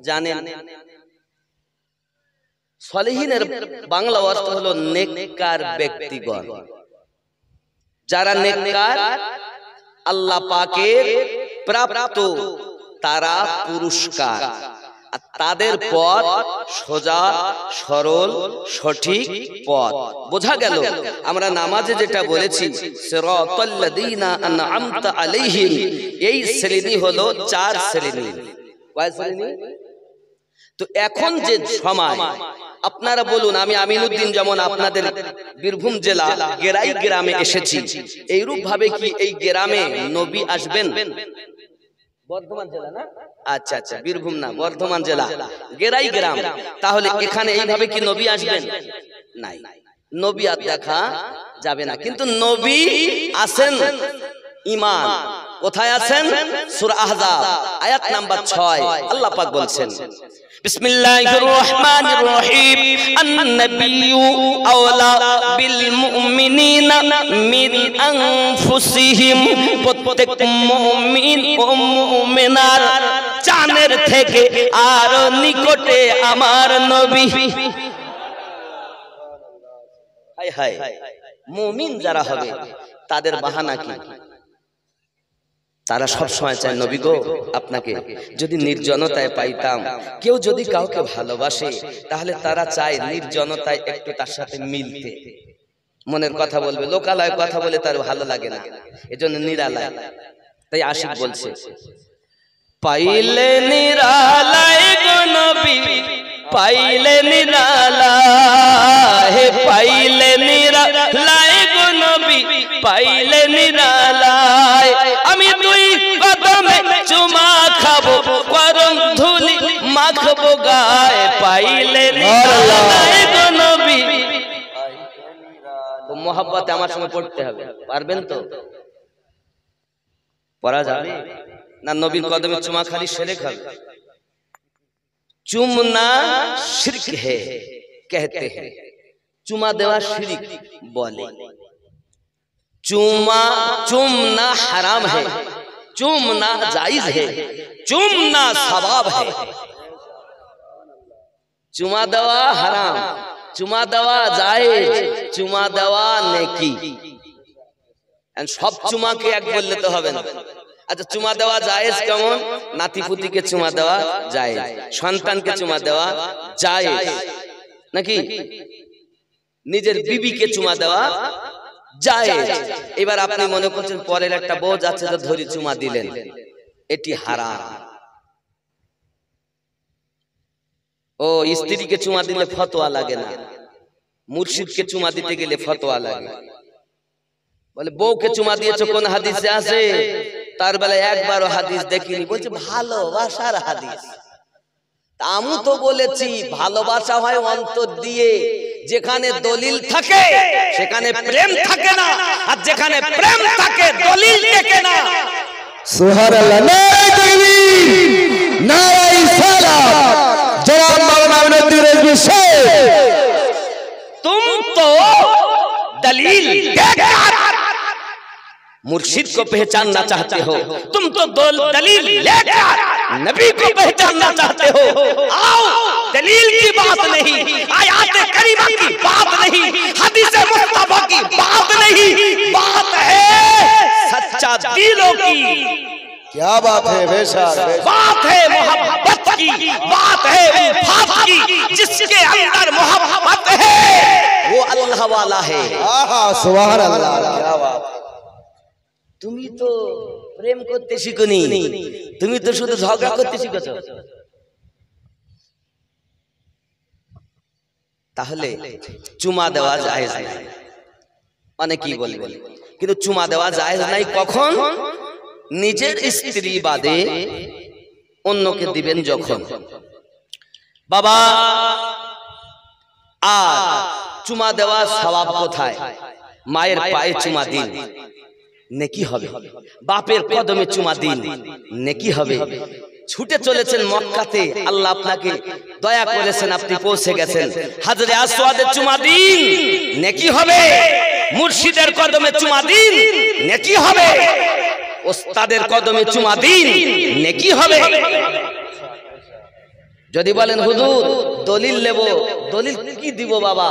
S2: জানেন। সালিহিনের বাংলা অর্থ হলো নেককার ব্যক্তিগণ। যারা নেককার, আল্লাহ পাকের প্রাপ্ত, তারা পুরস্কার। আর তাদের পথ সোজা সরল সঠিক পথ। বোঝা গেল? আমরা নামাজে যেটা বলেছি সিরাতাল্লাযীনা আন'আমতা আলাইহিম, এই শ্রেণী হলো 4 শ্রেণী। কয় শ্রেণী? তো এখন যে সময় আপনারা বলুন, আমি আমিনুদ্দিন যেমন আপনাদের বীরভূম জেলা গেরাই গ্রামে এসেছি, এইরূপ ভাবে কি এই গ্রামে নবী আসবেন? বর্ধমান জেলা না? আচ্ছা আচ্ছা, বীরভূম না, বর্ধমান জেলা গেরাই গ্রাম। তাহলে এখানে এইভাবে কি নবী আসবেন? নাই, নবী আর দেখা যাবে না। কিন্তু নবী আসেন ঈমান। কোথায় আছেন? সূরা আহজাব আয়াত নাম্বার 6 আল্লাহ পাক বলছেন বিসমিল্লাহির রহমানির রহিম আন-নাবিয়্যু আওলা বিল মুমিনিনা মিন আনফুসিহিম, প্রত্যেক মুমিন ও মুমিনার জানের থেকে আর নিকটে আমার নবী। হায় হায়, মুমিন যারা হবে তাদের বাহানা কি? তারা সব সময় চায় নবী গো আপনাকে যদি নির্জনতায় পাইতাম। কেউ যদি কাউকে ভালোবাসে তাহলে তারা চায় নির্জনতায় একটু তার সাথে মিলতে, মনের কথা বলবে। লোকালয় কথা বলে তার ভালো লাগে না, এজন্য নিরালায়। তাই আশিক বলছে পাইলে নিরালায় গো নবী, পাইলে নিরালায়, পাইলে নিরালায় গো নবী, পাইলে নিরালায়। আমি দুই কদমে চুমা খাবো, করম ধুলি মাখবো গায়ে, পাইলে নিরালায় গো নবী। মহব্বতে আমার সঙ্গে পড়তে হবে, পারবেন তো? পড়া যাবে না? নবীর কদমে চুমা খালি শিরক হবে। চুমনা শিরক হে कहते हैं, चुमा देवा शिरक बोले। चुमना हराम है, चुमना जायज है, चुमना सवाब है। चुमा देवा हराम, चुमा देवा जायज, चुमा देवा नेकी। सब चुमा के एक बोलले तो হবে না। আচ্ছা চুমা দেওয়া জায়েজ কেমন? নাতিপুতিকে চুমা দেওয়া জায়েজ, সন্তানকে চুমা দেওয়া জায়েজ নাকি? নিজের বিবিকে চুমা দেওয়া জায়েজ। এবার আপনি মনে করছেন পরের একটা বউ যাচ্ছে তো ধরি চুমা দিলেন, এটি হারাম। ও স্ত্রীকে চুমা দিলে ফতোয়া লাগে না, মুর্শিদকে চুমা দিতে গেলে ফতোয়া লাগে। বলে বউকে চুমা দিয়েছো কোন হাদিসে আছে? তার বেলায় একবারও হাদিস দেখিনি। বলছে ভালোবাসার হাদিস। আমি তো বলেছি ভালোবাসা হয় অন্তর দিয়ে, যেখানে দলিল থাকে সেখানে প্রেম থাকে না, আর যেখানে প্রেম থাকে দলিল থাকে না।
S3: সুবহানাল্লাহ, নারে তাকবীর, নারে সালাত। জনাব মাওলানা আমিনুদ্দিন রেজভী সাহেব,
S2: तुम तो दलील देकर मुर्शिद को पहचानना चाहते हो, तुम तो दलील लेकर नबी को पहचानना चाहते हो। आओ, दलील की बात नहीं, आयात करीमा की बात नहीं, हदीस मुस्तफा की बात नहीं, बात है सच्चा दिलों की।
S3: क्या बात है? बेशक
S2: बात है मोहब्बत की, बात है उल्फत की। जिसके अंदर मोहब्बत है वो अल्लाह वाला है।
S3: आहा, सुबहानाल्लाह, क्या बात।
S2: তুমি তো প্রেম করতে শিখোনি, তুমি তো শুধু ঝগড়া করতে শিখেছো। তাহলে চুমা দেওয়া জায়েজ নাই, অনেকেই বলবে, কিন্তু চুমা দেওয়া জায়েজ নাই কখন? নিজের স্ত্রী বাদে অন্যকে দিবেন যখন। বাবা, আর চুমা দেওয়া সওয়াব কোথায়? মায়ের পায়ে চুমা দিন, নেকি হবে। বাপের কদমে চুমা দিন, নেকি হবে। ছুটে চলেছেন মক্কাতে, আল্লাহ আপনাকে দয়া করেছেন, আপনি পৌঁছে গেছেন। হাজরে আসওয়াদে চুমা দিন, নেকি হবে। মুর্শিদের কদমে চুমা দিন, নেকি হবে। ওস্তাদের কদমে চুমা দিন, নেকি হবে। যদি বলেন হুজুর দলিল নেব, দলিল কি দিব বাবা?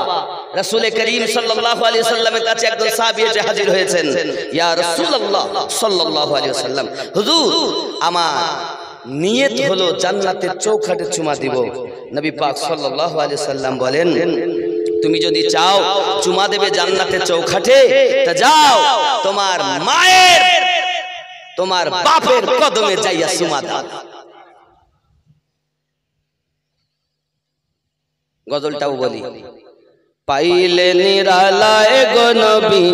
S2: রাসূল করিম সাল্লাল্লাহু আলাইহি ওয়াসাল্লামের কাছে একজন সাহাবী এসে হাজির হয়েছেন। ইয়া রাসূলুল্লাহ সাল্লাল্লাহু আলাইহি ওয়াসাল্লাম, হুজুর আমার নিয়ত হলো জান্নাতের চৌখাটে চুমা দিব। নবী পাক সাল্লাল্লাহু আলাইহি ওয়াসাল্লাম বলেন, তুমি যদি চাও চুমা দেবে জান্নাতের চৌখাটে, তা যাও তোমার মায়ের, তোমার বাপের কদমে যাইয়া চুমা দাও। গজলটাও বলি, পাইলে নিরালায় গো নবী,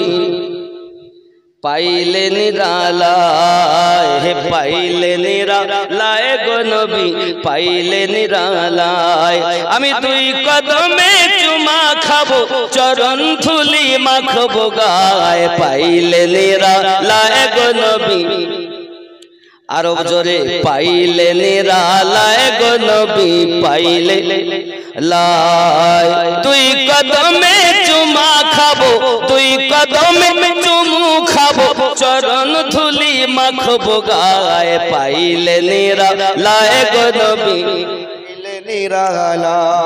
S2: পাইলে নিরালায়, হে পাইলে নিরালায় গো নবী, পাইলে নিরালায়। আমি দুই কদমে চুমা খাবো, চরণ ধুলি মাখবো গায়। পাইলে নিরালায় গো নবী, আরো জোরে, পাইলে নিরালায় গো নবী, পাইলে লাই। তুই কদমে চুমা খাবো, তুই কদমে চুমু খাবো, চরণ ধুলি মাখবো গায়। পাইলে নিরালায় গো নবী,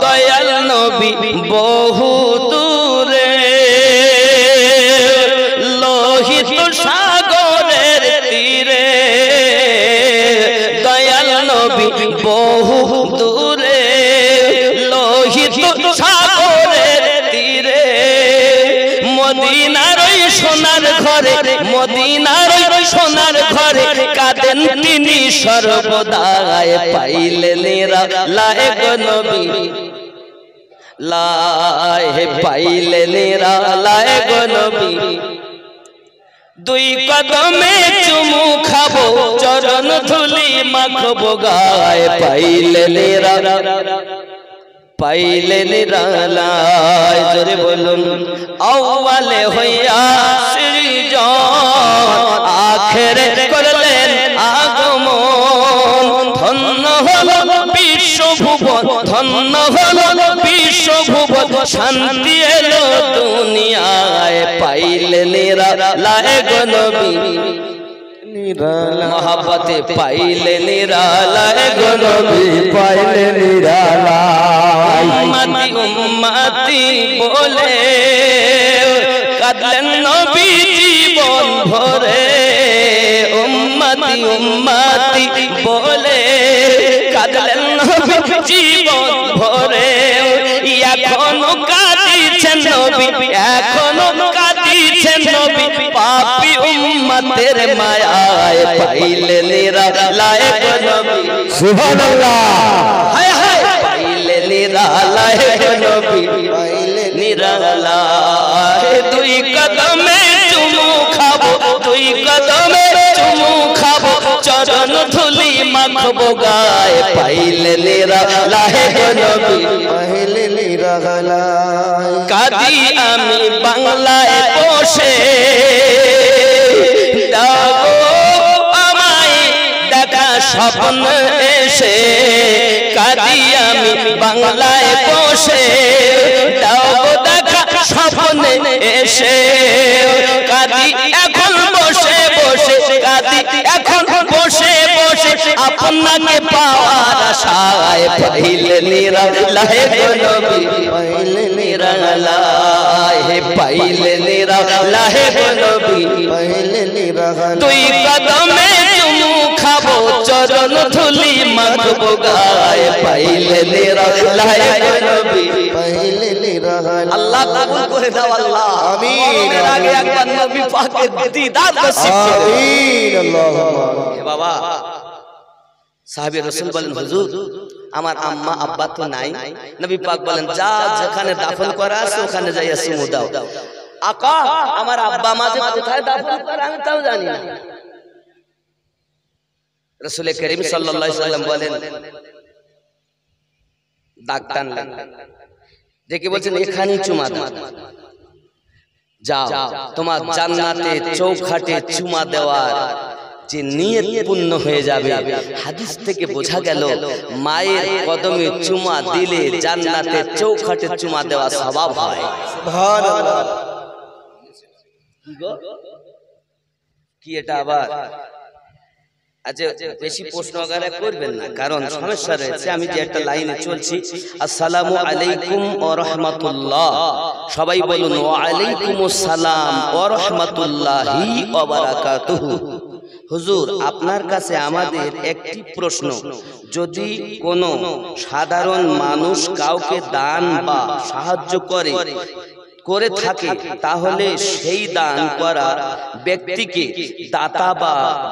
S2: দয়াল নবী বহু দূরে, লোহিত সাগরের তীরে। দয়াল নবী বহু দূরে, লোহিত সাগরের তীরে। মদিনার ওই সোনার ঘরে, মদিনার ওই সোনার ঘরে কাঁদেন তিনি সর্বদায়। পাইলে নিরালায় গো নবী, লাই, হে পাইলে নিরালায় গো নবী, দুই কদমে চুমু খাবো, চরণ ধুলি মাখবো গায়। পাইলে নিরালায়। পাইলে নিরালায় জোরে বলুন আউয়ালে হইয়া সৃজন আখেরে করলেন আগমন ধন্য হলো বিশ্বভুবন ধন্য হলো বিশ্বভুবন শান্তি এলো দুনিয়ায় পাইলে নিরালায় গো নবী मोहब्बत पाइले निरालाए गो नबी
S3: পাইলে নিরালায়
S2: उम्मती उम्मती बोले कादलेन नबी जीवन भरे उम्मती उम्मती बोले कादलेन नबी जीवन भरे एखोनो कादिछेन नबी एखोनो कादिछेन नबी पापी उम्मतेर मायाय पाइले निरालाए गो नबी
S3: সুবহানাল্লাহ
S2: हाय हाय पाइले निरालाए गो नबी पाइले निरालाए दुई कदमे चुमू खाबो दुई कदमे चुमू खाबो चरण धुली माखबो गाए पाइले निरालाए गो नबी
S3: পাইলে নিরালায়
S2: কাদি আমি বাংলায় বসে দাও আমায় দেখা স্বপ্ন এসে কাদি আমি বাংলায় বসে দাও দেখা স্বপ্ন এসে কাদি এখন বসে বসে কাদি এখন বসে বসে আপনাকে পাওয়ার আশায় পাইলে নিরালায় গো নবী
S3: পাইলে
S2: নিরালায় পাইলে নিরালায় গো নবী
S3: পাইলে নিরালায়
S2: তুই কদমে চুমু খাবো চরণ ধুলি মাখবো গায়ে পাইলে নিরালায় গো নবী
S3: পাইলে নিরালায়
S2: আল্লাহ কবুল করে দাও আল্লাহ আমিন এর আগে একবার নবী পাকের দিদার নসিব করো
S3: আমিন আল্লাহুম্মা
S2: এ বাবা সাহাবী রাসূল বলেন হুজুর আমার আম্মা আব্বা তো নাই নবী পাক বলেন যা যেখানে দাফন করা আছে ওখানে যাইয়া চুমু দাও আকা আমার আব্বা মা যে কোথায় দাফন করা আমি তাও জানি না রাসূল করিম সাল্লাল্লাহু আলাইহি সাল্লাম বলেন দাগ টানলেন দেখে বলছেন এখানেই চুমা দাও যাও তোমার জান্নাতে চৌখাটে চুমা দেওয়ার যে নিয়ত পূর্ণ হয়ে যাবে হাদিস থেকে বোঝা গেল মায়ের কদমে চুমা দিলে জান্নাতে চৌখাটে চুমা দেওয়া সওয়াব হয়
S3: সুবহানাল্লাহ
S2: কি এটা আবার আচ্ছা বেশি প্রশ্ন আগারে করবেন না কারণ সমস্যা রয়েছে আমি যে একটা লাইনে চলছি আসসালামু আলাইকুম ওয়া রাহমাতুল্লাহ সবাই বলুন ওয়া আলাইকুমুস সালাম ওয়া রাহমাতুল্লাহি ওয়া বারাকাতুহু হুজুর আপনার কাছে আমাদের একটি প্রশ্ন যদি কোনো সাধারণ মানুষ কাউকে দান বা সাহায্য করে থাকে তাহলে সেই দান করা ব্যক্তিকে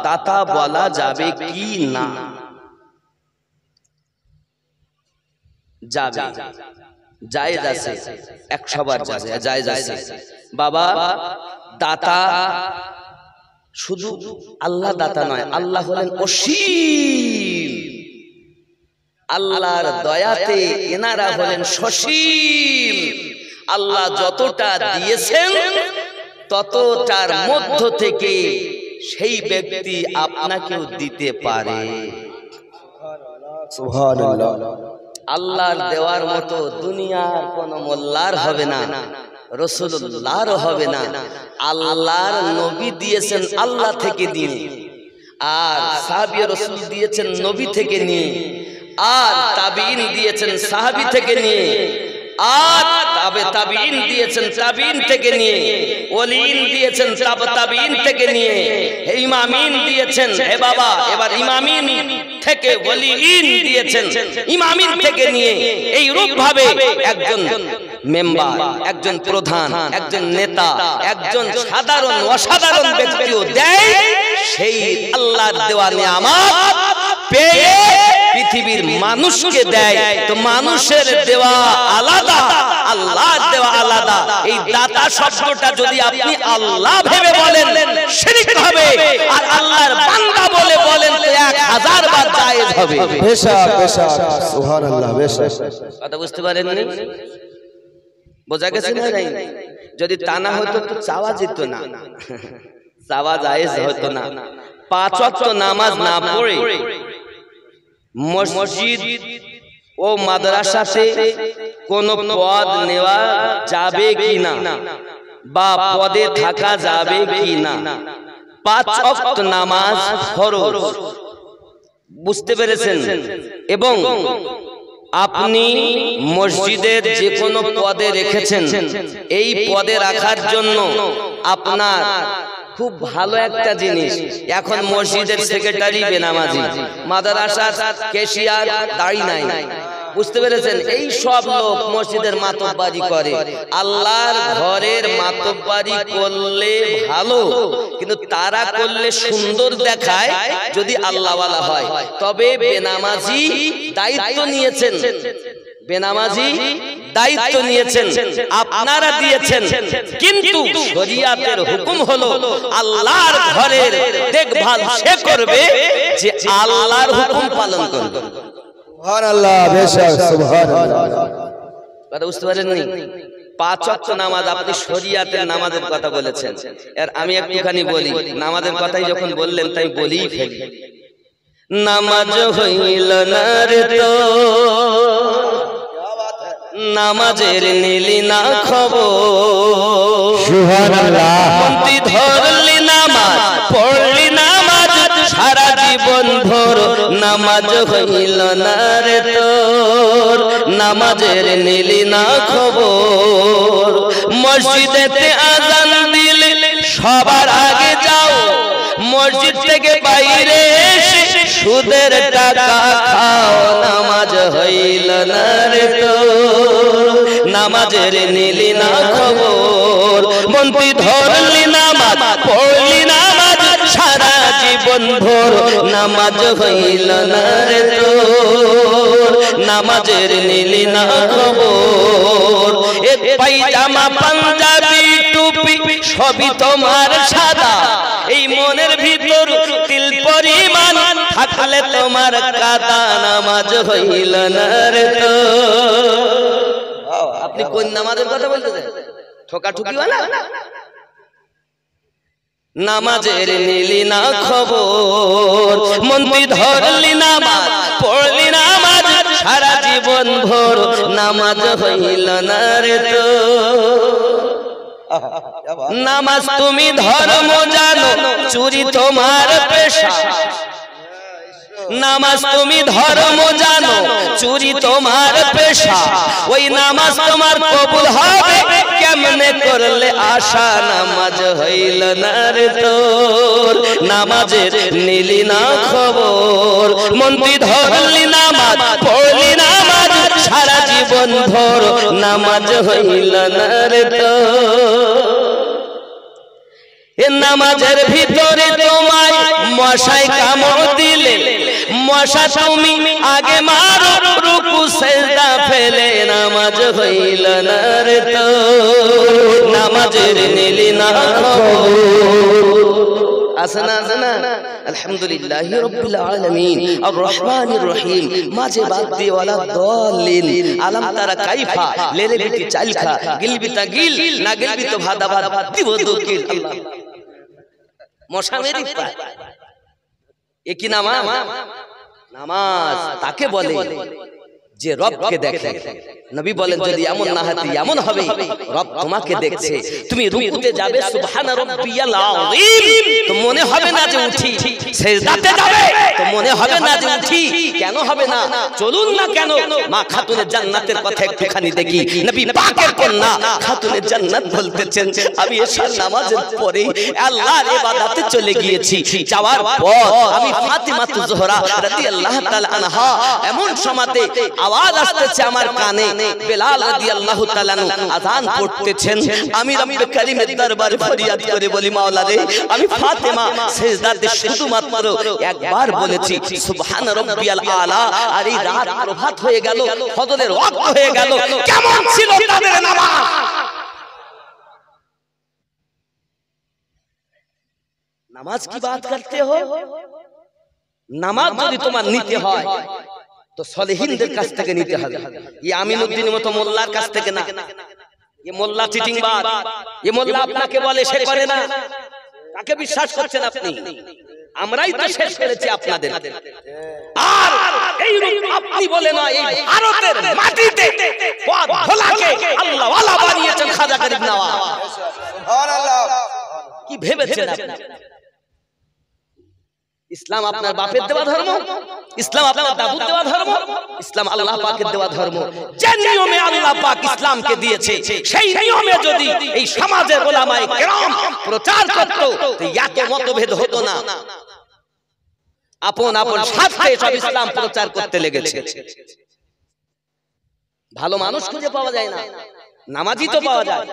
S2: দাতা বলা যাবে কি না যাবে জায়েজ আছে 100 বার জায়েজ আছে বাবা দাতা শুধু আল্লাহ দাতা নয় আল্লাহ হলেন অসীম আল্লাহর দয়াতে এনারা হলেন সসীম আল্লাহ যতটা দিয়েছেন ততটার মধ্য থেকে সেই ব্যক্তি আপনাকেও দিতে পারে
S3: সুবহানাল্লাহ
S2: আল্লাহর দেওয়ার মতো দুনিয়ার কোনো মোল্লার হবে না রাসূলুল্লাহর হবে না আল্লাহর নবী দিয়েছেন আল্লাহ থেকে দিয়ে আর সাহাবী রাসূল দিয়েছেন নবী থেকে নিয়ে আর তাবিঈন দিয়েছেন সাহাবী থেকে নিয়ে আর তাবিঈন দিয়েছেন তাবিঈন থেকে নিয়ে ওলিন দিয়েছেন তাবিঈন থেকে নিয়ে ইমামিন দিয়েছেন হে বাবা এবার ইমামিন থেকে ওলিন দিয়েছেন ইমামিন থেকে নিয়ে এই রূপ ভাবে একজন মেম্বার একজন প্রধান একজন নেতা একজন সাধারণ অসাধারণ ব্যক্তিও দেয় সেই আল্লাহর দেওয়া নিয়ামত পেয়ে পৃথিবীর মানুষকে দেয় তো মানুষের দেওয়া আলাদা আল্লাহর দেওয়া আলাদা এই দাতা শব্দটা যদি আপনি আল্লাহ ভেবে বলেন শিরক হবে আর আল্লাহর বান্দা বলে বলেন তো 1000 বার জায়েজ হবে।
S3: বেশক বেশক সুবহানাল্লাহ বেশক।
S2: কথা বুঝতে পারেননি? বোঝা গেছে না? যদি তা না হতো তো চাওয়া যেত না, চাওয়া জায়েজ হতো না। 5 ওয়াক্ত নামাজ না পড়ে মসজিদ ও মাদ্রাসাতে কোন পদ নেওয়া যাবে কিনা বা পদে থাকা যাবে কিনা? 5 ওয়াক্ত নামাজ ফরজ, বুঝতে পেরেছেন? এবং আপনি মসজিদের যে কোনো পদে রেখেছেন, এই পদে রাখার জন্য আপনার খুব ভালো একটা জিনিস, এখন মসজিদের সেক্রেটারি বেনামাজি, মাদ্রাসার ক্যাশিয়ার দাড়ি নাই, বুঝতে পেরেছেন? এই সব লোক মসজিদের মাতব্বারি করে। আল্লাহর ঘরের মাতব্বারি করলে ভালো, কিন্তু তারা করলে সুন্দর দেখায় যদি আল্লাহওয়ালা হয়। তবে বেনামাজি দায়িত্ব নিয়েছেন, বেনামাজি দায়িত্ব নিয়েছেন, আপনারা দিয়েছেন, কিন্তু শরীয়তের হুকুম হলো আল্লাহর ঘরের দেখভাল সে করবে যে আল্লাহর হুকুম পালন করবে।
S3: সুবহানাল্লাহ বেশক সুবহানাল্লাহ।
S2: কথা বুঝতে পারেননি? 5 ওয়াক্ত নামাজ, আপনি শরীয়তের নামাজের কথা বলেছেন। আর আমি একটুখানি বলি, নামাজের কথাই যখন বললেন তাই বলেই ফেলি। নামাজ হইল না রে তো, নামাজের নিলি না খবর।
S3: সুবহানাল্লাহ।
S2: মন্ত্রী ধরলি নামাজ, পড়লি নামাজ সারা জীবন ভোর, নামাজ হইল না রে তোর, নামাজের নিলি না খবর। মসজিদেতে আযান দিলে সবার আগে যাও, মসজিদ থেকে বাইরে এসে সুদের টাকা খাও, নামাজ হইল না রে তোর, নামাজের নিলি না খবর। মন্ত্রী ধরলি নামাজ, পড়লি নামাজ সারা জীবন ভোর, নামাজ হইল না রে তোর, নামাজের নিলি না খবর। এ পায়জামা পাঞ্জাবি টুপি সবই তোমার সাদা, এই মনের ভিতর তিল পরিমাণ থাকলে তোমার কাদা, নামাজ হইল না রে তোর। আপনি কোন নামাজের কথা বলতেছেন? ঠোকাঠুকিওয়ালা? নামাজের নিলি না খবর, মন্ত্রী ধরলি নামাজ, পড়লি নামাজ সারা জীবন ভোর, নামাজ হইল না রে তোর। নামাজ তুমি ধর্ম জানো, চুরি তোমার পেশা। নামাজ তুমি ধর্ম জানো, চুরি তোমার পেশা। ওই নামাজ তোমার কবুল হবে কেমনে করলে আশা, নামাজ হইল না রে তোর, নামাজের নিলি না খবর। মন্ত্রী ধরলি নামাজ, পড়লি নামাজ সারা জীবন ভোর, নামাজ হইল না রে তোর। এ নামাজের ভিতরে তোমায় মশায় কামড় দিলে, মশা তুমি আগে মারো, রুকু সিজদা ফেলে, নামাজ হইল না রে তোর, নামাজের নিলি না খবর। আসনা আসনা আলহামদুলিল্লাহি রাব্বিল আলামিন আর রহমানির রহিম, মাঝে বাদ দিওয়ালা দলিল, আলম তারা কাইফা, লেলে বিটি চালখা, গিলবি তা গিল, না গিলবি তো ভাদা ভাদ দিব দুকিল। আল্লাহ মশা মেরি পায়, এ কি নামাজ? নামাজ তাকে বলে যে রবকে দেখে। নবী বলেন যদি এমন না হতি এমন হবে, রব তোমাকে দেখছে, তুমি রুকুতে যাবে সুবহান রাব্বিয়াল আযীম, তো মনে হবে না যে উঠি, সিজদাতে যাবে তো মনে হবে না যে উঠি। কেন হবে না? চলুন না কেন মা খাতুনে জান্নাতের কথা একটুখানি দেখি। নবী পাকের কন্যা খাতুনে জান্নাত বলতেছেন, আমি এশার নামাজের পরে আল্লাহর ইবাদতে চলে গিয়েছি, যাওয়ার পর আমি ফাতিমাতুজ জোহরা রাদিয়াল্লাহু তাআলা আনহা এমন সময়তে আওয়াজ আসতেছে আমার কানে, বেলাল রাদিয়াল্লাহু তাআলা আযান পড়তেছেন। আমি রব্বে কারীমের দরবারে ফরিয়াদ করে বলি, মাওলা রে, আমি ফাতেমা সিজদাতে শুধুমাত্র একবার বলেছি সুবহান রাব্বিয়াল আলা, আর এই রাত প্রভাত হয়ে গেল, ফজরের ওয়াক্ত হয়ে গেল। কেমন ছিল তাদের নামাজ? নামাজ কি বাত করতে हो? নামাজ যদি তোমার নিতে হয় তো সলেহিনদের কাছ থেকে নিতে হবে। এই আমিনউদ্দিনের মতো মোল্লার কাছ থেকে না। এই মোল্লা চিটিংবাজ, এই মোল্লা আপনাকে বলে সে করে না। কাকে বিশ্বাস করছেন আপনি? আমরাই তো শেষ করেছি আপনাদের। আর এই আপনি বলে না, এই ভারতের মাটিতে পথ ভোলাকে আল্লাহ ওয়ালা বানিয়েছেন খাজা গরিব নওয়াজ। সুবহানাল্লাহ। কি ভেবেছেন আপনি? ইসলাম আপনার বাপের দেওয়া ধর্ম, ইসলাম আপনার দাদুর দেওয়া ধর্ম, ইসলাম আল্লাহ পাকের দেওয়া ধর্ম। যে নিয়মে আল্লাহ পাক ইসলামকে দিয়েছে সেই নিয়মে যদি এই সমাজের উলামায়ে কেরাম প্রচার করত তো এত মতভেদ হতো না। আপন আপন স্বার্থে সব ইসলাম প্রচার করতে লেগেছে। ভালো মানুষ খুঁজে পাওয়া যায় না। নামাজি তো পাওয়া যায়,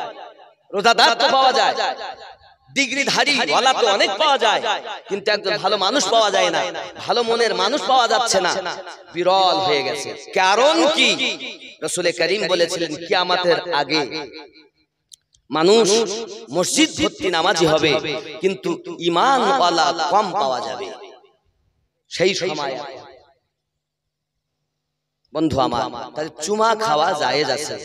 S2: রোজাদার তো পাওয়া যায়, ডিগ্রিধারী ওয়ালা তো অনেক পাওয়া যায়, কিন্তু একজন ভালো মানুষ পাওয়া যায় না। ভালো মনের মানুষ পাওয়া যাচ্ছে না, বিরল হয়ে গেছে। কারণ কি? রাসূল করিম বলেছিলেন কিয়ামতের আগে মানুষ মসজিদ ভর্তি নামাজি হবে, কিন্তু ঈমান ওয়ালা কম পাওয়া যাবে। সেই সময় বন্ধু আমার, তাহলে চুমা খাওয়া জায়েজ আছে,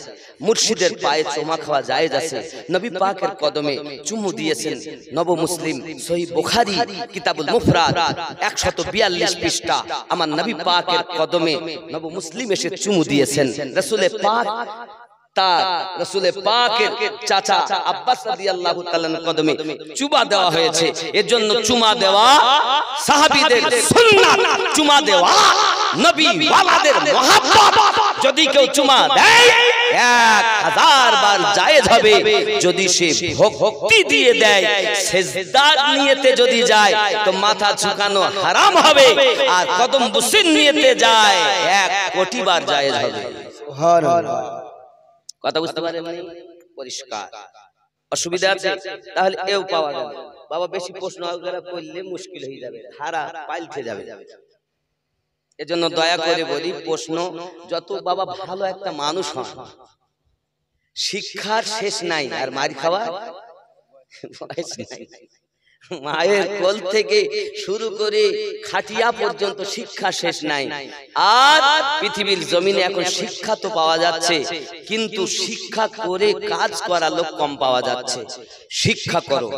S2: মুর্শিদের পায়ে চুমা খাওয়া জায়েজ আছে। নবী পাকের কদমে চুমু দিয়েছেন। নব মুসলিম সহিহ বুখারী কিতাবুল মুফরাদ 142 পৃষ্ঠা। আমার নবী পাকের কদমে নব মুসলিম এসে চুমু দিয়েছেন। রাসূল পাক তার রাসূল পাকের চাচা আব্বাস রাদিয়াল্লাহু তাআলার কদমে চুমা দেওয়া হয়েছে। এর জন্য চুমা দেওয়া সাহাবীদের সুন্নাত, চুমা দেওয়া নবী ওয়ালাদের মহব্বত। যদি কেউ চুমা দেয় 1000 বার জায়েজ হবে। যদি সে ভক্তি দিয়ে দেয়, সিজদার নিয়তে যদি যায় তো মাথা ঝুঁকানো হারাম হবে। আর কদম বুসির নিয়তে যায় 1 কোটি বার জায়েজ হবে। সুবহানাল্লাহ। কথা বুঝতে পারেন? পরিষ্কার। অসুবিধা আছে? তাহলে এও পাওয়া যাবে। বাবা বেশি প্রশ্ন করলে মুশকিল হয়ে যাবে, ধারা পাল্টে যাবে। এজন্য দয়া করে বলি, প্রশ্ন যত বাবা ভালো একটা মানুষ হয়, শিক্ষার শেষ নাই আর মার খাওয়া বয়স নাই। মায়ের কোল থেকে শুরু করে খাটিয়া পর্যন্ত শিক্ষা শেষ নাই। আর পৃথিবীর জমিনে এখন শিক্ষা তো পাওয়া যাচ্ছে, কিন্তু শিক্ষা করে কাজ করা লোক কম পাওয়া যাচ্ছে। শিক্ষা করো,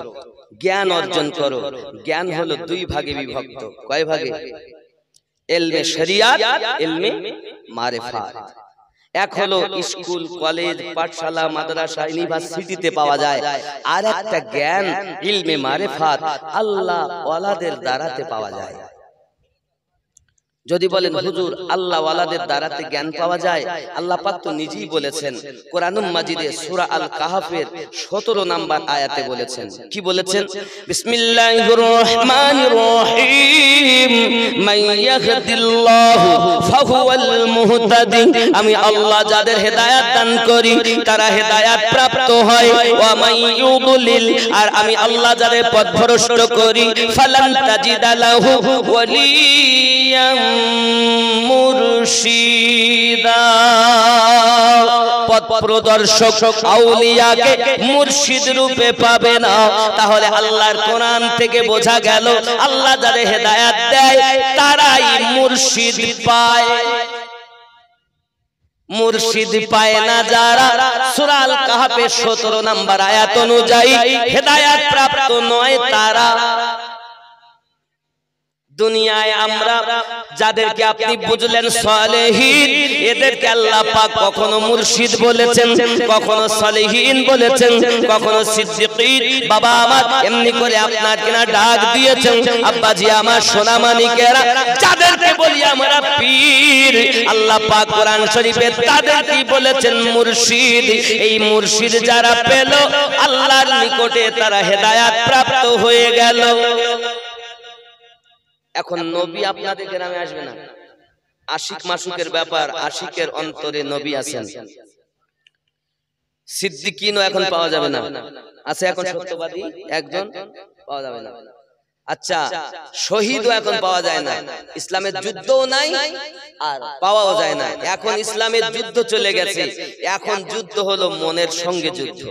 S2: জ্ঞান অর্জন করো। জ্ঞান হলো 2 ভাগে বিভক্ত। কয় ভাগে? ইলমে শরিয়াত, ইলমে মারিফাত। এক হলো স্কুল, কলেজ, পাঠশালা, মাদ্রাসা, ইউনিভার্সিটিতে পাওয়া যায়। আর একটা জ্ঞান ইলমে মারিফাত আল্লাহ ওয়ালাদের দ্বারাতে পাওয়া যায়। যদি বলেন হুজুর আল্লাহ ওয়ালাদের দ্বারাতে জ্ঞান পাওয়া যায়, আল্লাহ পাক তো নিজেই বলেছেন কোরআনুল মাজিদে সূরা আল কাহফের 17 নম্বর আয়াতে বলেছেন। কি বলেছেন? বিসমিল্লাহির রহমানির রহিম, মাইয়াহদিল্লাহু ফাহুয়াল মুহতাদি। আমি আল্লাহ যাদের হেদায়েত দান করি তারা হেদায়েত প্রাপ্ত হয়। ওয়া মাইয়ুদলিল, আর আমি আল্লাহ যাদের পথভ্রষ্ট করি ফালান তাজিদা লাহু ওয়ালিয়াম মুর্শিদা। পথ প্রদর্শক আউলিয়াকে মুর্শিদ রূপে পাবে না। তাহলে আল্লাহর কোরআন থেকে বোঝা গেল আল্লাহ যাদের হেদায়েত দেয় তারাই মুর্শিদ পায়। মুর্শিদ পায় না যারা, সূরা আল কাহফের 17 নম্বর আয়াত অনুযায়ী হেদায়েত প্রাপ্ত নয় তারা। দুনিয়ায় আমরা যাদেরকে আপনি বুঝলেন সালেহীন, এদেরকে আল্লাহ পাক কখনো মুর্শিদ বলেছেন, কখনো সালেহীন বলেছেন, কখনো সিদ্দিকীন। বাবা আমার এমনি করে আপনার কিনা ডাক দিয়েছেন। আব্বাজি আমার সোনামানিকেরা, যাদেরকে বলি আমরা পীর, আল্লাহ পাক কোরআন শরীফে তাদেরকে বলেছেন মুর্শিদ। এই মুর্শিদ যারা পেল আল্লাহর নিকটে তারা হেদায়েত প্রাপ্ত হয়ে গেল। এখন নবী আপনাদের গ্রামে আসবে না। আশিক মাসুকের ব্যাপার, আশিকের অন্তরে নবী আছেন। সিদ্দিকীনও এখন পাওয়া যাবে না। আছে এখন সত্যবাদী একজন পাওয়া যাবে না। আচ্ছা, শহীদও এখন পাওয়া যায় না। ইসলামের যুদ্ধও নাই আর পাওয়াও যায় না। এখন ইসলামের যুদ্ধ চলে গেছে। এখন যুদ্ধ হলো মনের সঙ্গে যুদ্ধ।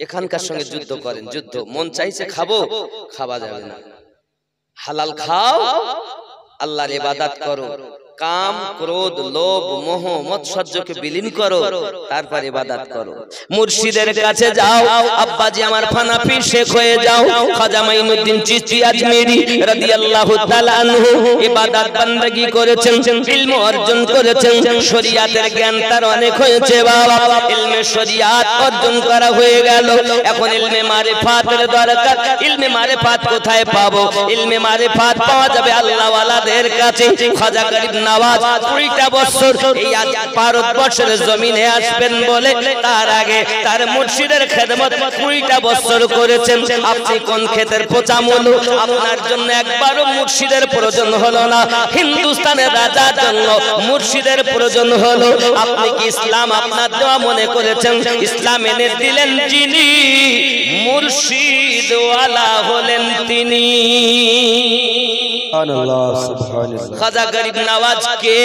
S2: এখানকার সঙ্গে যুদ্ধ করেন, যুদ্ধ। মন চাইছে খাবো, খাওয়া যাবে না। হালাল খাও, আল্লাহর ইবাদত করো, কাম ক্রোধ লোভ মোহ মৎসর্যকে বিলীন করো, তারপর ইবাদত করো। মুর্শিদের কাছে যাও, আব্বাজি আমার ফানা পীর শেখ হয়ে যাও। খাজা মাইনুদ্দিন চিশতি আজমেরি রাদিয়াল্লাহু তাআলা আনহু ইবাদত বান্দাগি করেছেন, ইলম অর্জন করেছেন, শরীয়তের জ্ঞান তার অনেক হয়েছে বাবা। ইলমে শরীয়ত অর্জন করা হয়ে গেল, এখন ইলমে মারিফাতের দরকার। ইলমে মারিফাত কোথায় পাবো? ইলমে মারিফাত পাওয়া যাবে আল্লাহ ওয়ালাদের কাছে। খাজা গরিব নওয়াজ 20টা বছর এই ভারতবর্ষের জমিনে আসবেন বলে তার আগে তার মুর্শিদের খেদমত 20টা বছর করেছেন। আপনি কোন ক্ষেতের পচা মূল? আপনার জন্য একবারও মুর্শিদের প্রয়োজন হলো না, হিন্দুস্তানের রাজার জন্য মুর্শিদের প্রয়োজন হলো। আপনি কি ইসলাম আপনার দেওয়া মনে করেছেন? ইসলাম এনে দিলেন যিনি, মুর্শিদ ওয়ালা হলেন তিনি। খাজা গরিব নওয়াজ কে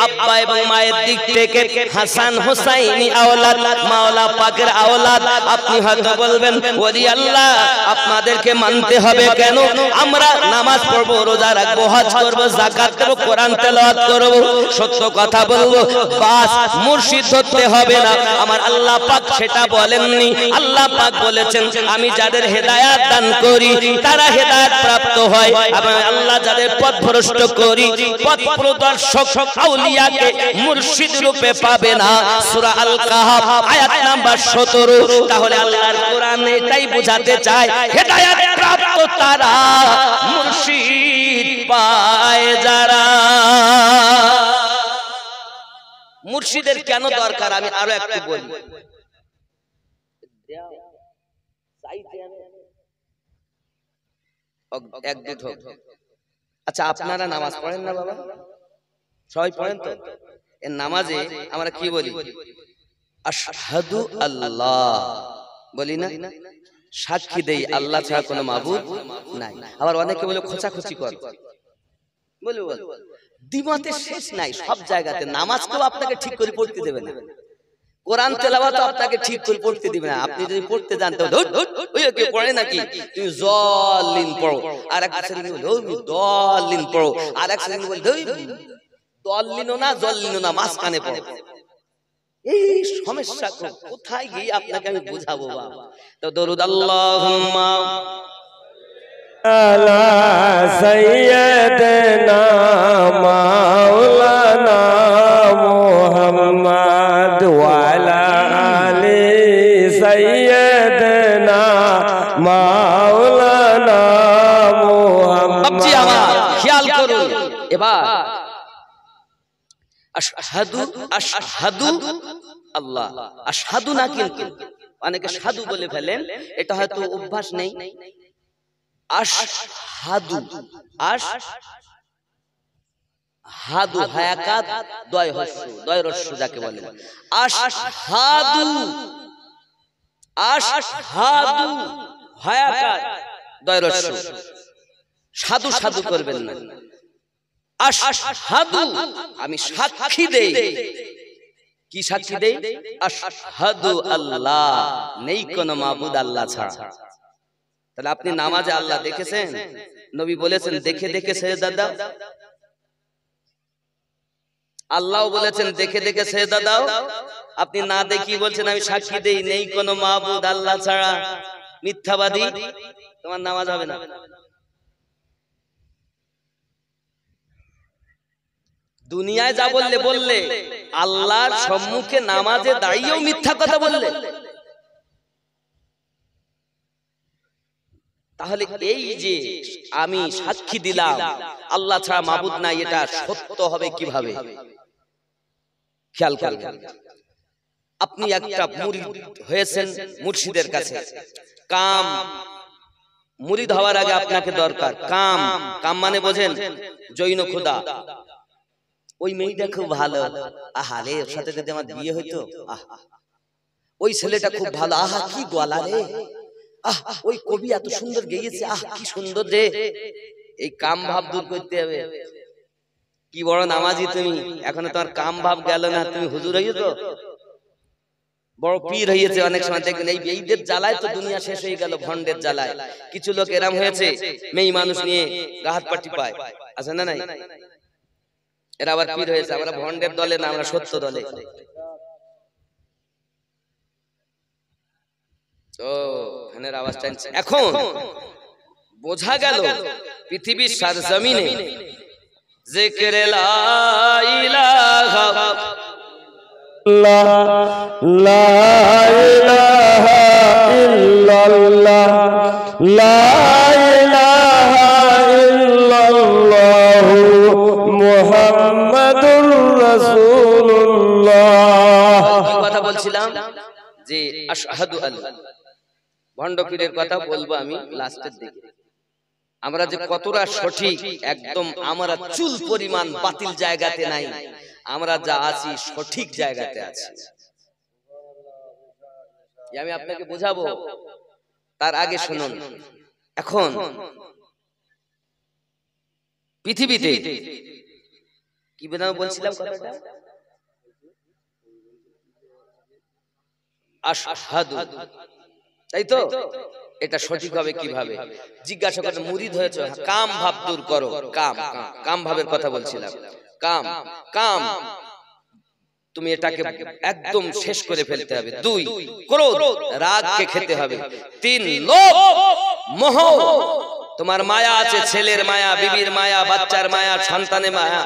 S2: আব্বা এবং মায়ের দিক থেকে হাসান হোসাইনি আওলাদ, মাওলা পাকের আওলাদ। আপনি হয়তো বলবেন ওলি আল্লাহ আপনাদেরকে মানতে হবে কেন? আমরা নামাজ পড়বো, রোজা রাখবো, হজ করব, যাকাত দেব, কোরআন তেলাওয়াত করব, সত্য কথা বলবো, বাস মুর্শিদ ধরতে হবে না। আমার আল্লাহ পাক সেটা বলেননি। আল্লাহ পাক বলেছেন আমি যাদের হেদায়েত দান করি তারা হেদায়েত প্রাপ্ত হয়, এবং আল্লাহ যাদের পথ ভ্রষ্ট করি, পথ প্রদর্শক আউলিয়াকে মুর্শিদ রূপে পাবে না। সূরা আল কাহাফ আয়াত নাম্বার 17। তাহলে আল্লাহর কোরআন এটাই বোঝাতে চায়, হেদায়েত প্রাপ্ত তারা, মুর্শিদ পায় যারা। মুর্শিদের কেন দরকার আমি আরো একটু বলি। আচ্ছা, আপনারা নামাজ পড়েন না বাবা? সবাই পড়েন তো? এর নামাজে আমরা কি বলি? আশহাদু আল্লাহ বলি না? সাক্ষী দেই আল্লাহ ছাড়া কোনো মাবুদ নাই। আবার অনেকে বলে খোঁচাখুচি করে, বলে দ্বিমতে শেষ নাই সব জায়গাতে। নামাজকেও আপনাকে ঠিক করে পড়তে দেবে না, কোরআন তেলাওয়াত আপনাকে ঠিক করে পড়তে দিবে না। আপনি যদি পড়তে জানতে ওই কেউ পড়ে নাকি, তুমি জলিন পড়ো, আর এক শ্রেণী দলিন পড়ো, আর এক শ্রেণী বলে দলিনও না জলিনও না, মাঝখানে পড়ো। এই সমস্যা কোথায় গিয়ে আপনাকে আমি বুঝাবো বাবা। তো দরুদ আল্লাহুম্মা
S3: আলা সাইয়্যিদিনা মাওলানা মুহাম্মদ ওয়া আলা আলি সাইয়্যিদিনা মাওলানা মুহাম্মদ।
S2: বাপজি আমার খেয়াল করুন এবার, আশহাদু আশহাদু আল্লাহ, আশহাদু না, কিন্তু অনেকে সাধু বলে ফেলেন, এটা হয়তো অভ্যাস নেই। আশহাদু, আশহাদু হায়াকাত দয় হস্য, দয় রস্য যাকে বলে। আশহাদু, আশহাদু হায়াকাত দয় রস্য, সাধু সাধু করবেন না। আশহাদু আমি সাক্ষী দেই। কি সাক্ষী দেই? আশহাদু আল্লাহ নেই কোন মাবুদ আল্লাহ ছাড়া। তাহলে আপনি নামাজে আল্লাহ দেখেছেন? নবী বলেছেন দেখে দেখে সেজদা দাও। আল্লাহ বলেছেন দেখে দেখে সেজদা দাও। আপনি না দেখি বলছেন আমি সাক্ষী দেই নেই কোন মাবুদ আল্লাহ ছাড়া। মিথ্যাবাদী, তোমার নামাজ হবে না। দুনিয়ায় যা বললে বললে, আল্লাহর সম্মুখে নামাজে দাঁড়িয়েও মিথ্যা কথা বললে। তাহলে এই যে আমি সাক্ষী দিলাম আল্লাহ ছাড়া মাবুদ নাই, এটা সত্য হবে কিভাবে? খেয়াল করবেন, আপনি একটা মুরিদ হয়েছেন মুর্শিদের কাছে। কাম মুরিদ হওয়ার আগে আপনাকে দরকার কাম। কাম মানে বোঝেন? জৈন খোদা। ওই মেয়েটা খুব ভালো, আহা রে, ওর সাথে যদি আমার বিয়ে হইতো, আহা ওই ছেলেটা খুব ভালো, আহা কি গলা রে, আহ ওই কবি এত সুন্দর গেয়েছে, আহ কি সুন্দর রে। এই কাম ভাব দূর করতে হবে। কি বড় নামাজি তুমি, এখনো তোমার কাম ভাব গেল না, তুমি হুজুর হইছো তো। বড় পীর হয়েছে অনেক সময় দেখবেন এইদের জ্বালায় তো দুনিয়া শেষ হয়ে গেল, ভণ্ডের জ্বালায়। কিছু লোক এরম হয়েছে মেয়ে মানুষ নিয়ে গাহাত পাটি পায়, আছে না নাই? এরা আবার পীর হয়েছে। আমরা ভণ্ডের দলে না, আমরা সত্য দলে। ও ফ্যানের আওয়াজ টানছে। এখন বোঝা গেল পৃথিবীর সরজমিনে জিকির লা ইলাহা
S3: লা ইলাহা ইল্লাল্লাহ লা ইলাহা ইল্লাল্লাহ মুহাম্মাদুর রাসূলুল্লাহ।
S2: কি কথা বলছিলাম যে আশহাদু আল্লাহ, ভণ্ড পীরের কথা বলবো আমি লাস্টের দিকে। আমরা যে কতটা সঠিক, একদম আমরা চুল পরিমাণ বাতিল জায়গাতে নাই, আমরা যা আছি সঠিক জায়গাতে আছি। আমি আপনাকে বুঝাবো, তার আগে শুনুন। এখন পৃথিবীতে কি বেনাম বলছিলাম কথাটা, আশহাদু, তাই তো? এটা সঠিক হবে কিভাবে? জিজ্ঞাসা করেন মুরিদ হয়েছে, কাম ভাব দূর করো। কাম, কাম ভাবের কথা বলছিলাম। কাম, কাম তুমি এটাকে একদম শেষ করে ফেলতে হবে। 2 ক্রোধ, রাগকে খেতে হবে। 3 লোভ, মোহ। তোমার মায়া আছে, ছেলের মায়া, বিবির মায়া, বাচ্চার মায়া, সন্তানের মায়া,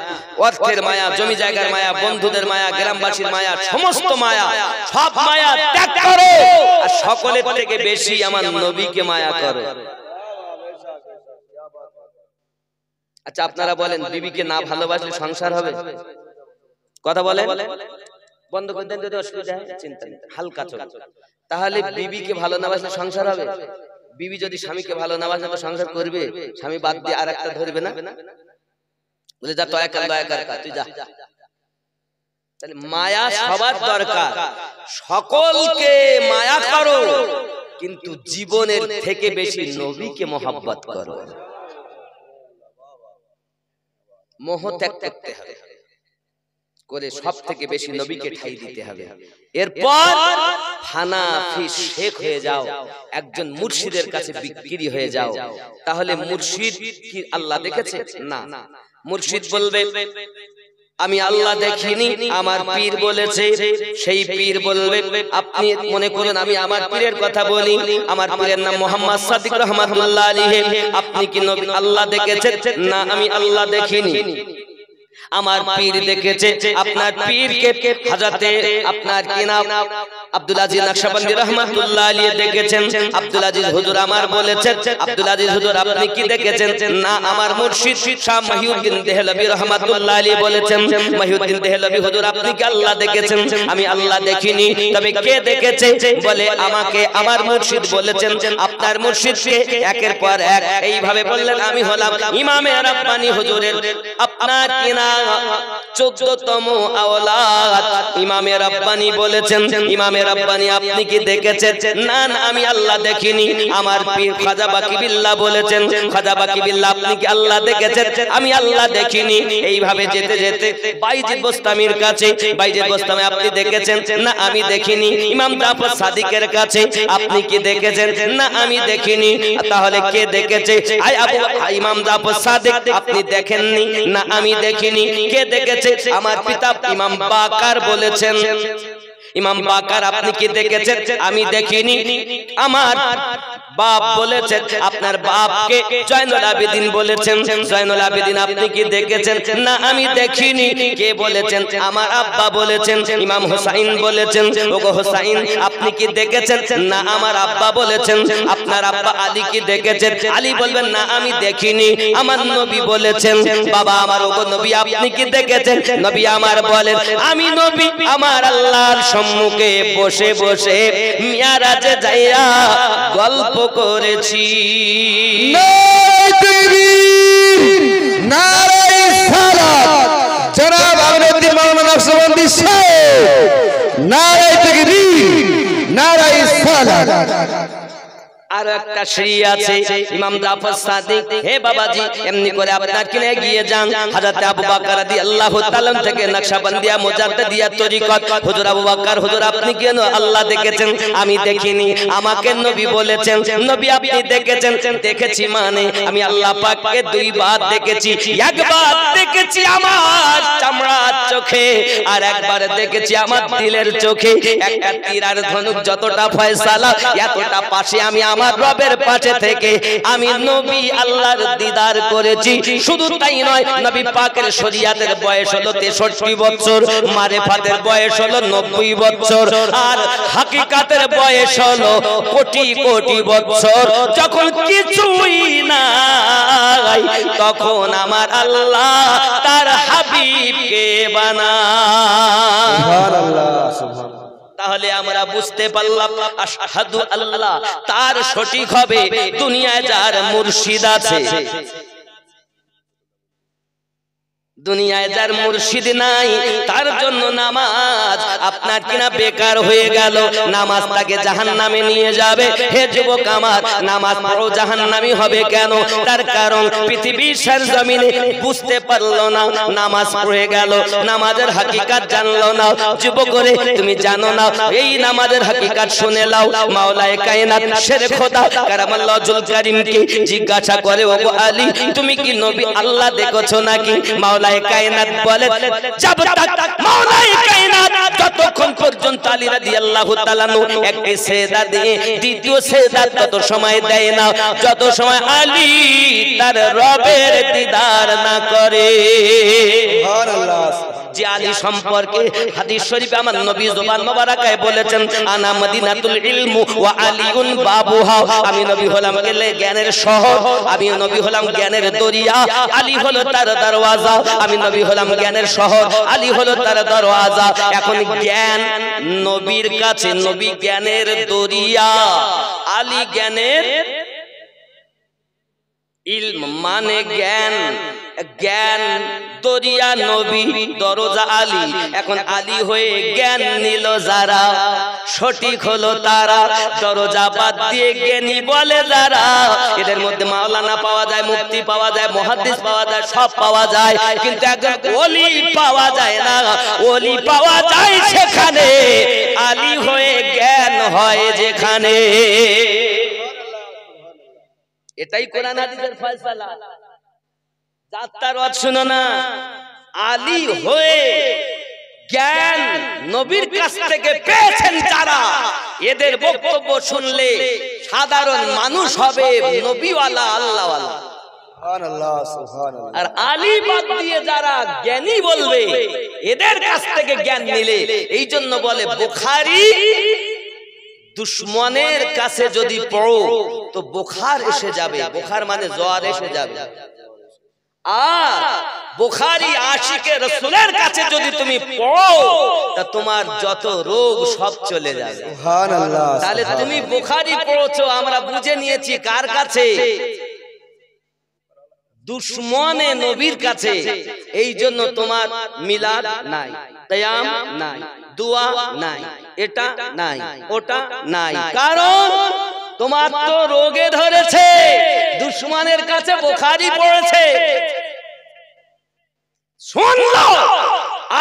S2: অর্থের মায়া, জমি জায়গার মায়া, বন্ধুদের মায়া, গ্রামবাসীর মায়া, সমস্ত মায়া, সব মায়া ত্যাগ করো। আর সকলের থেকে বেশি আমার নবীকে মায়া করো। আচ্ছা আপনারা বলেন, বিবিকে না ভালোবাসলে সংসার হবে? কথা বলেন, বন্ধ করে দেন যদি অসুবিধা হয়, চিন্তা নেই, হালকা চল। তাহলে বিবিকে ভালো না বাসলে সংসার হবে? বিবি যদি স্বামীকে ভালো না বাসে তো সংসার করবে? স্বামী বাদ দিয়ে আর একটা ধরবে না? বলে যা দয়া কর, দয়া কর, তুই যা। তাহলে মায়া সবার দরকার, সকলকে মায়া করো, কিন্তু জীবনের থেকে বেশি নবীকে মহব্বত করো। মোহ ত্যাগ করতে হবে করে সব থেকে বেশি নবীকে ঠাই দিতে হবে। এরপর হানাফি শেখ হয়ে যাও, একজন মুর্শিদের কাছে বিক্রি হয়ে যাও। তাহলে মুর্শিদ কি আল্লাহ দেখেছে? না। মুর্শিদ বলবে আমি আল্লাহ দেখিনি, আমার পীর বলেছে। সেই পীর বলবে, আপনি মনে করুন আমি আমার পীরের কথা বলি, আমার পীরের নাম মোহাম্মদ সাদিক রহমাতুল্লাহ আলাইহি। আপনি কি নবী আল্লাহ দেখেছেন? না, আমি আল্লাহ দেখিনি, আমার পীর দেখেছে। আপনার পীরকে হযরতে আপনার কি নাম আব্দুল আজিজ নকশবন্দি রাহমাতুল্লাহ আলাইহি দেখেছেন। আব্দুল আজিজ হুজুর আমার বলেছেন, আব্দুল আজিজ হুজুর আপনি কি দেখেছেন? না, আমার মুর্শিদ শাহ মহিউদ্দিন দেহলভী রাহমাতুল্লাহ আলাইহি বলেছেন। মহিউদ্দিন দেহলভী হুজুর আপনি কি আল্লাহ দেখেছেন? আমি আল্লাহ দেখিনি। তবে কে দেখেছে? বলে আমাকে আমার মুর্শিদ বলেছেন। আপনার মুর্শিদকে একের পর এক এইভাবে বললেন। আমি হলাম ইমামে রাব্বানি হুজুরের আপনার কি নাম 14তম আওলাদ। ইমামে রাব্বানি বলেছেন, ইমামে রাব্বানি আপনি কি দেখেছেন? না, না, আমি আল্লাহ দেখিনি। আমার পীর খাজা বাকি বিল্লাহ বলেছেন, খাজা বাকি বিল্লাহ আপনি কি আল্লাহ দেখেছেন? আমি আল্লাহ দেখিনি। এইভাবে যেতে যেতে বাইজিদ বোস্তামির কাছে, বাইজিদ বোস্তামি আপনি দেখেছেন? না, আমি দেখিনি। ইমাম জাফর সাদিকের কাছে, আপনি কি দেখেছেন? না, আমি দেখিনি। তাহলে কে দেখেছে? আই আবু ইমাম জাফর সাদিক আপনি দেখেননি? না, আমি দেখিনি। কে দেখেছে? আমার পিতা ইমাম বাকার বলেছেন। ইমাম বাকার আপনি কি দেখেছেন? আমি দেখিনি। আমার বাপ বলেছেন, আপনার বাপকে জয়নুল আবেদিন বলেছেন। জয়নুল আবেদিন আপনি কি দেখেছেন? না, আমি দেখিনি। কে বলেছেন? আমার আব্বা বলেছেন। ইমাম হুসাইন বলেছেন, ওগো হুসাইন আপনি কি দেখেছেন? না, আমার আব্বা বলেছেন। আপনার আব্বা আলী কি দেখেছেন? আলী বলবেন না, আমি দেখিনি। আমার নবী বলেছেন, বাবা আমার ওগো নবী আপনি কি দেখেছেন? নবী আমার বলেন, আমি নবী আমার আল্লাহর সম্মুখে বসে বসে মিয়ারাজে যাইয়া গল্প করেছি।
S3: নারে তাকবীর, নারে সালাত, জনাব আমিনুদ্দিন মাওলানা নকশবন্দি সাহেব, নারে তাকবীর, নারে সালাত।
S2: আর একটা সিঁড়ি আছে ইমাম জাফর সাদিক হে বাবাজি এমনি করে আপনার কিনে গিয়ে যান হযরত আবু বকর রাদিয়াল্লাহু তাআলা থেকে নকশবন্দিয়া মুজাদ্দিদিয়া তরিকত হুজুর আবু বকর হুজুর আপনি কেন আল্লাহ দেখেছেন আমি দেখিনি আমাকে নবী বলেছেন নবী আপনি দেখেছেন দেখেছি মানে আমি আল্লাহ পাককে দুইবার দেখেছি একবার দেখেছি আমার চামড়ার চোখে আর একবার দেখেছি আমার দিলের চোখে একটা তীর আর ধনুক যতটা ফয়সালা এতটা পাশে আমি আমার রবের পাশে থেকে আমি নবী আল্লাহর দিদার করেছি শুধু তাই নয় নবী পাকের শরীয়তের বয়স হলো 63 বছর মারেফাতের বয়স হলো 90 বছর আর হাকিকাতের বয়স হলো কোটি কোটি বছর যখন কিছুই নাই তখন আমার আল্লাহ তার হাবিবকে বানায়
S3: সুবহানাল্লাহ সুবহানাল্লাহ।
S2: তাহলে আমরা বুঝতে পারলাম আশহাদু আল্লাহ তার সঠিক হবে দুনিয়ায় যার মুর্শিদ আছে দুনিয়ায় যার মুর্শিদ নাই তার জন্য নামাজ আপনার কিনা বেকার হয়ে গেল নামাজ তাকে জাহান্নামে নিয়ে যাবে হে যুবক আমার নামাজ পড়ো জাহান্নামী হবে কেন তার কারণ পৃথিবীর সরজমিনে বুঝতে পারলো না নামাজ পড়ে গেল নামাজের হাকিকাত জানলো না যুবকরে তুমি জানো না এই নামাজের হাকিকাত শুনে নাও মাওলায়ে কায়নাত শের খোদা কারামাল্লাহু জুল কারীমকে জিজ্ঞাসা করে ওগো আলী তুমি কি নবী আল্লাহ দেখেছো নাকি মাওলায়ে কায়নাত বলে জব তক মাওলায়ে কায়নাত যতক্ষণ পর্যন্ত আলী রাদিয়াল্লাহু তাআলা একটি সেজদা দিয়ে দ্বিতীয় সেজদা তত সময় দেয় না যত সময় আলী তার রবের দিদার না করে
S3: সুবহানাল্লাহ।
S2: যে আলী সম্পর্কে হাদিস শরীফে আমার নবী জবান মোবারকায় বলেছেন আনা মদিনাতুল ইলমু ওয়া আলিউন বাবুহা আমি নবী হলাম জ্ঞানের শহর আমি নবী হলাম জ্ঞানের দরিয়া আলী হলো তার দরওয়াজা আমি নবী হলাম জ্ঞানের শহর আলী হলো তার দরওয়াজা এখন জ্ঞান নবীর কাছে নবী জ্ঞানের দরিয়া আলী জ্ঞানের ইলম মানে জ্ঞান জ্ঞান দরিয়া নবী দরজা আলী এখন আলী হয়ে জ্ঞান নিল যারা সঠিক হলো তারা দরজা বাদ দিয়ে জ্ঞানী বলে যারা এদের মধ্যে মাওলানা পাওয়া যায় মুফতি পাওয়া যায় মুহাদ্দিস পাওয়া যায় সব পাওয়া যায় কিন্তু একজন ওলি পাওয়া যায় না ওলি পাওয়া যায় সেখানে আলী হয়ে জ্ঞান হয় যেখানে এটাই কোরআন হাদিসের ফয়সালা যাত্রার ওয়াজ শুনো না আলী হয়ে জ্ঞান নবীর কাছ থেকে পেয়েছেন যারা এদের বক্তব্য শুনলে সাধারণ মানুষ হবে নবীওয়ালা আল্লাহওয়ালা
S3: সুবহানাল্লাহ সুবহানাল্লাহ।
S2: আর আলী বাদ দিয়ে যারা জ্ঞানী বলবে এদের কাছ থেকে জ্ঞান নিলে এই জন্য বলে বুখারী দুশ্মনের কাছে যদি পড়ো তো বুখার এসে যাবে বুখার মানে জ্বর এসে যাবে আর বুখারী আশিকে রাসূলের কাছে যদি তুমি পড়ো তা তোমার যত রোগ সব চলে যাবে
S3: সুবহানাল্লাহ।
S2: তাহলে তুমি বুখারী পড়ছো আমরা বুঝে নিয়েছি কার কাছে দুশ্মনে নবীর কাছে এই জন্য তোমার মিলাদ নাই কিয়াম নাই দোয়া নাই এটা নাই ওটা নাই কারণ তোমার তো রোগে ধরেছে দুশ্মনের কাছে বুখারী পড়েছে सुन लो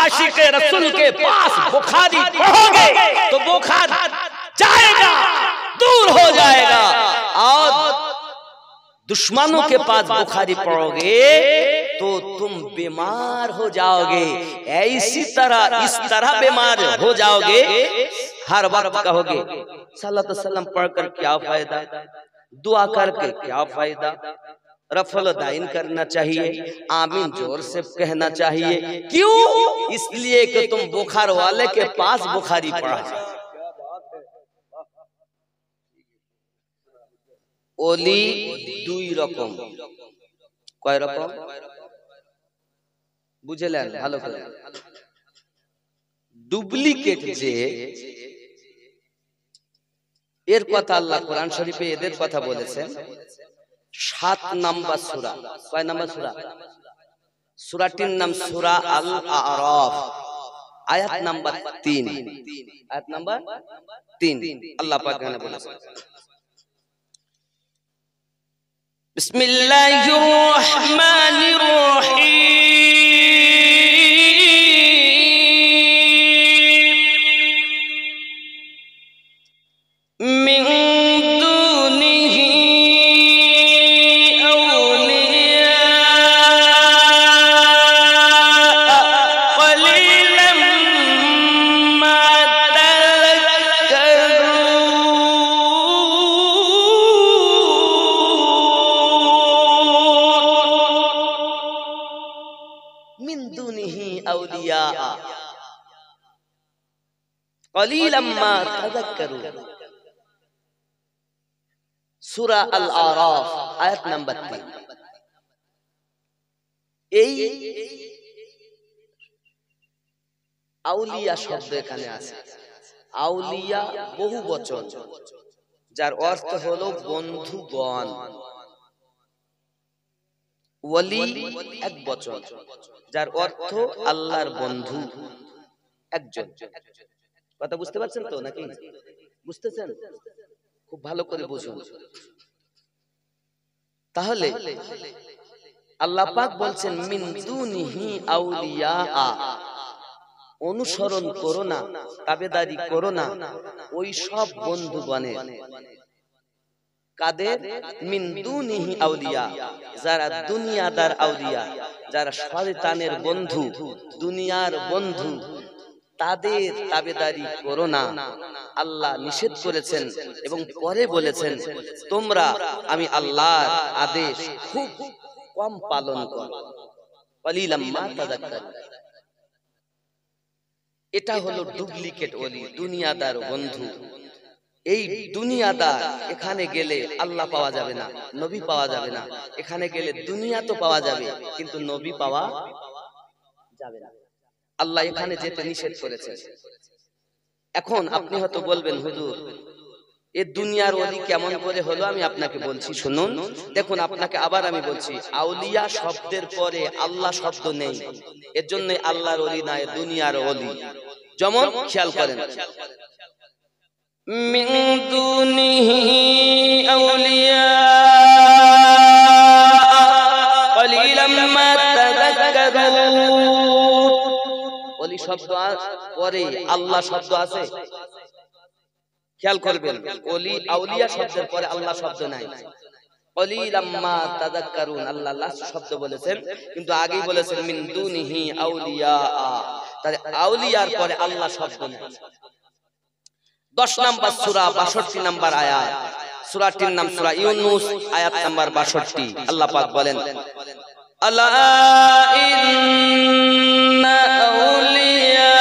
S2: आशिक रसूल के पास बुखारी पढ़ोगे तो बुखार जाएगा दूर हो जाएगा और दुश्मनों के पास बुखारी पढ़ोगे तो तुम बीमार हो जाओगे ऐसी तरह इस तरह बीमार हो जाओगे हर वक्त कहोगे सल्लल्लाहु अलैहि वसल्लम पढ़कर क्या फायदा दुआ करके क्या फायदा रफल दाइन करना चाहिए आमीन जोर से कहना चाहिए क्यों इसलिए कि तुम बुखार वाले के पास बुखारी पढ़ा ओली दुई रकम कय रकम बुझलेन ভালো করে ডুপ্লিকেট যে এর কথা আল্লাহ কোরআন শরীফে এদের কথা বলেছেন 7 নাম্বার সূরা কয় নাম্বার সূরা সূরাটির নাম সূরা আল আরাফ আয়াত নাম্বার 3 আয়াত নাম্বার 3 আল্লাহ পাক এখানে বলেছেন বিসমিল্লাহির রহমানির রহিম মিন দুনিহি আউলিয়া কলিলাম মা তাযাক্কারুন মিন দুনিহি আউলিয়া কলিলাম মা তাযাক্কারুন। সূরা আল-আরাফ আয়াত নাম্বার 3। এই আউলিয়া শব্দ এখানে আছে। আউলিয়া বহু বচন, যার অর্থ হলো বন্ধুগণ। ওয়ালি এক বচন, যার অর্থ আল্লাহর বন্ধু একজন। কথা বুঝতে পারছেন তো নাকি? বুঝতেছেন? খুব ভালো করে বুঝুন। তাহলে আল্লাহ পাক বলছেন মিন দুনিহি আউলিয়া, অনুসরণ করো না, তাবেদারি করো না ওই সব বন্ধুগণের। কাদের? মিন দুনিহি আউলিয়া, যারা দুনিয়াদার আউলিয়া, যারা শয়তানের বন্ধু, দুনিয়ার বন্ধু, তাদের তাবেদারি করো না। আল্লাহ নিষেধ করেছেন এবং পরে বলেছেন তোমরা আমি আল্লাহর আদেশ খুব কম পালন করো। কলিলাম মা তাযাক্কারুন। এটা হলো ডুপ্লিকেট ওলি, দুনিয়াদার বন্ধু। এই দুনিয়াদার এখানে গেলে আল্লাহ পাওয়া যাবে না, নবী পাওয়া যাবে না। এখানে গেলে দুনিয়া তো পাওয়া যাবে কিন্তু নবী পাওয়া যাবে না। আল্লাহ এখানে যেতে নিষেধ করেছে। এখন আপনি হয়তো বলবেন হুজুর এই দুনিয়ার ওলি কেমন করে হলো? আমি আপনাকে বলছি, শুনুন। দেখুন, আপনাকে আবার আমি বলছি, আউলিয়া শব্দের পরে আল্লাহ শব্দ নেই, এর জন্য আল্লাহর ওলি না, দুনিয়ার ওলি। যেমন খেয়াল করেন, মিন দুনিহি আউলিয়া কলিলাম মা তাযাক্কারুন। ওলি শব্দ পরে আল্লাহ শব্দ আছে, খেয়াল করবেন। ওলি আউলিয়া শব্দের পরে আল্লাহ শব্দ নাই। কলিলাম মা তাযাক্কারুন, আল্লাহ লাস্ট শব্দ বলেছেন, কিন্তু আগেই বলেছেন মিন দুনিহি আউলিয়া। তাহলে আউলিয়ার পরে আল্লাহ শব্দ নাই। 10 নম্বর সূরা 62 নম্বর আয়াত, সূরাটির নাম সূরা ইউনূস, আয়াত নাম্বার 62। আল্লাহ পাক বলেন আলা ইন্না আউলিয়া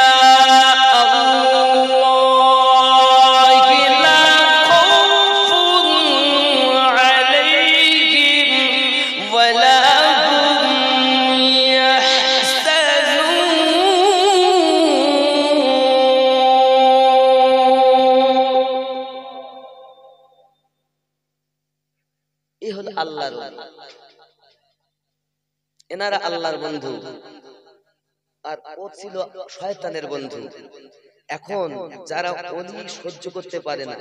S2: আল্লাহি লা খাউফুন আলাইহিম ওয়া লা হুম ইয়াহজানুন। এই হলো আল্লাহর ওলি। এনারা আল্লাহর বন্ধু আর ও ছিল শয়তানের বন্ধু। এখন যারা ওলি সহ্য করতে পারে না,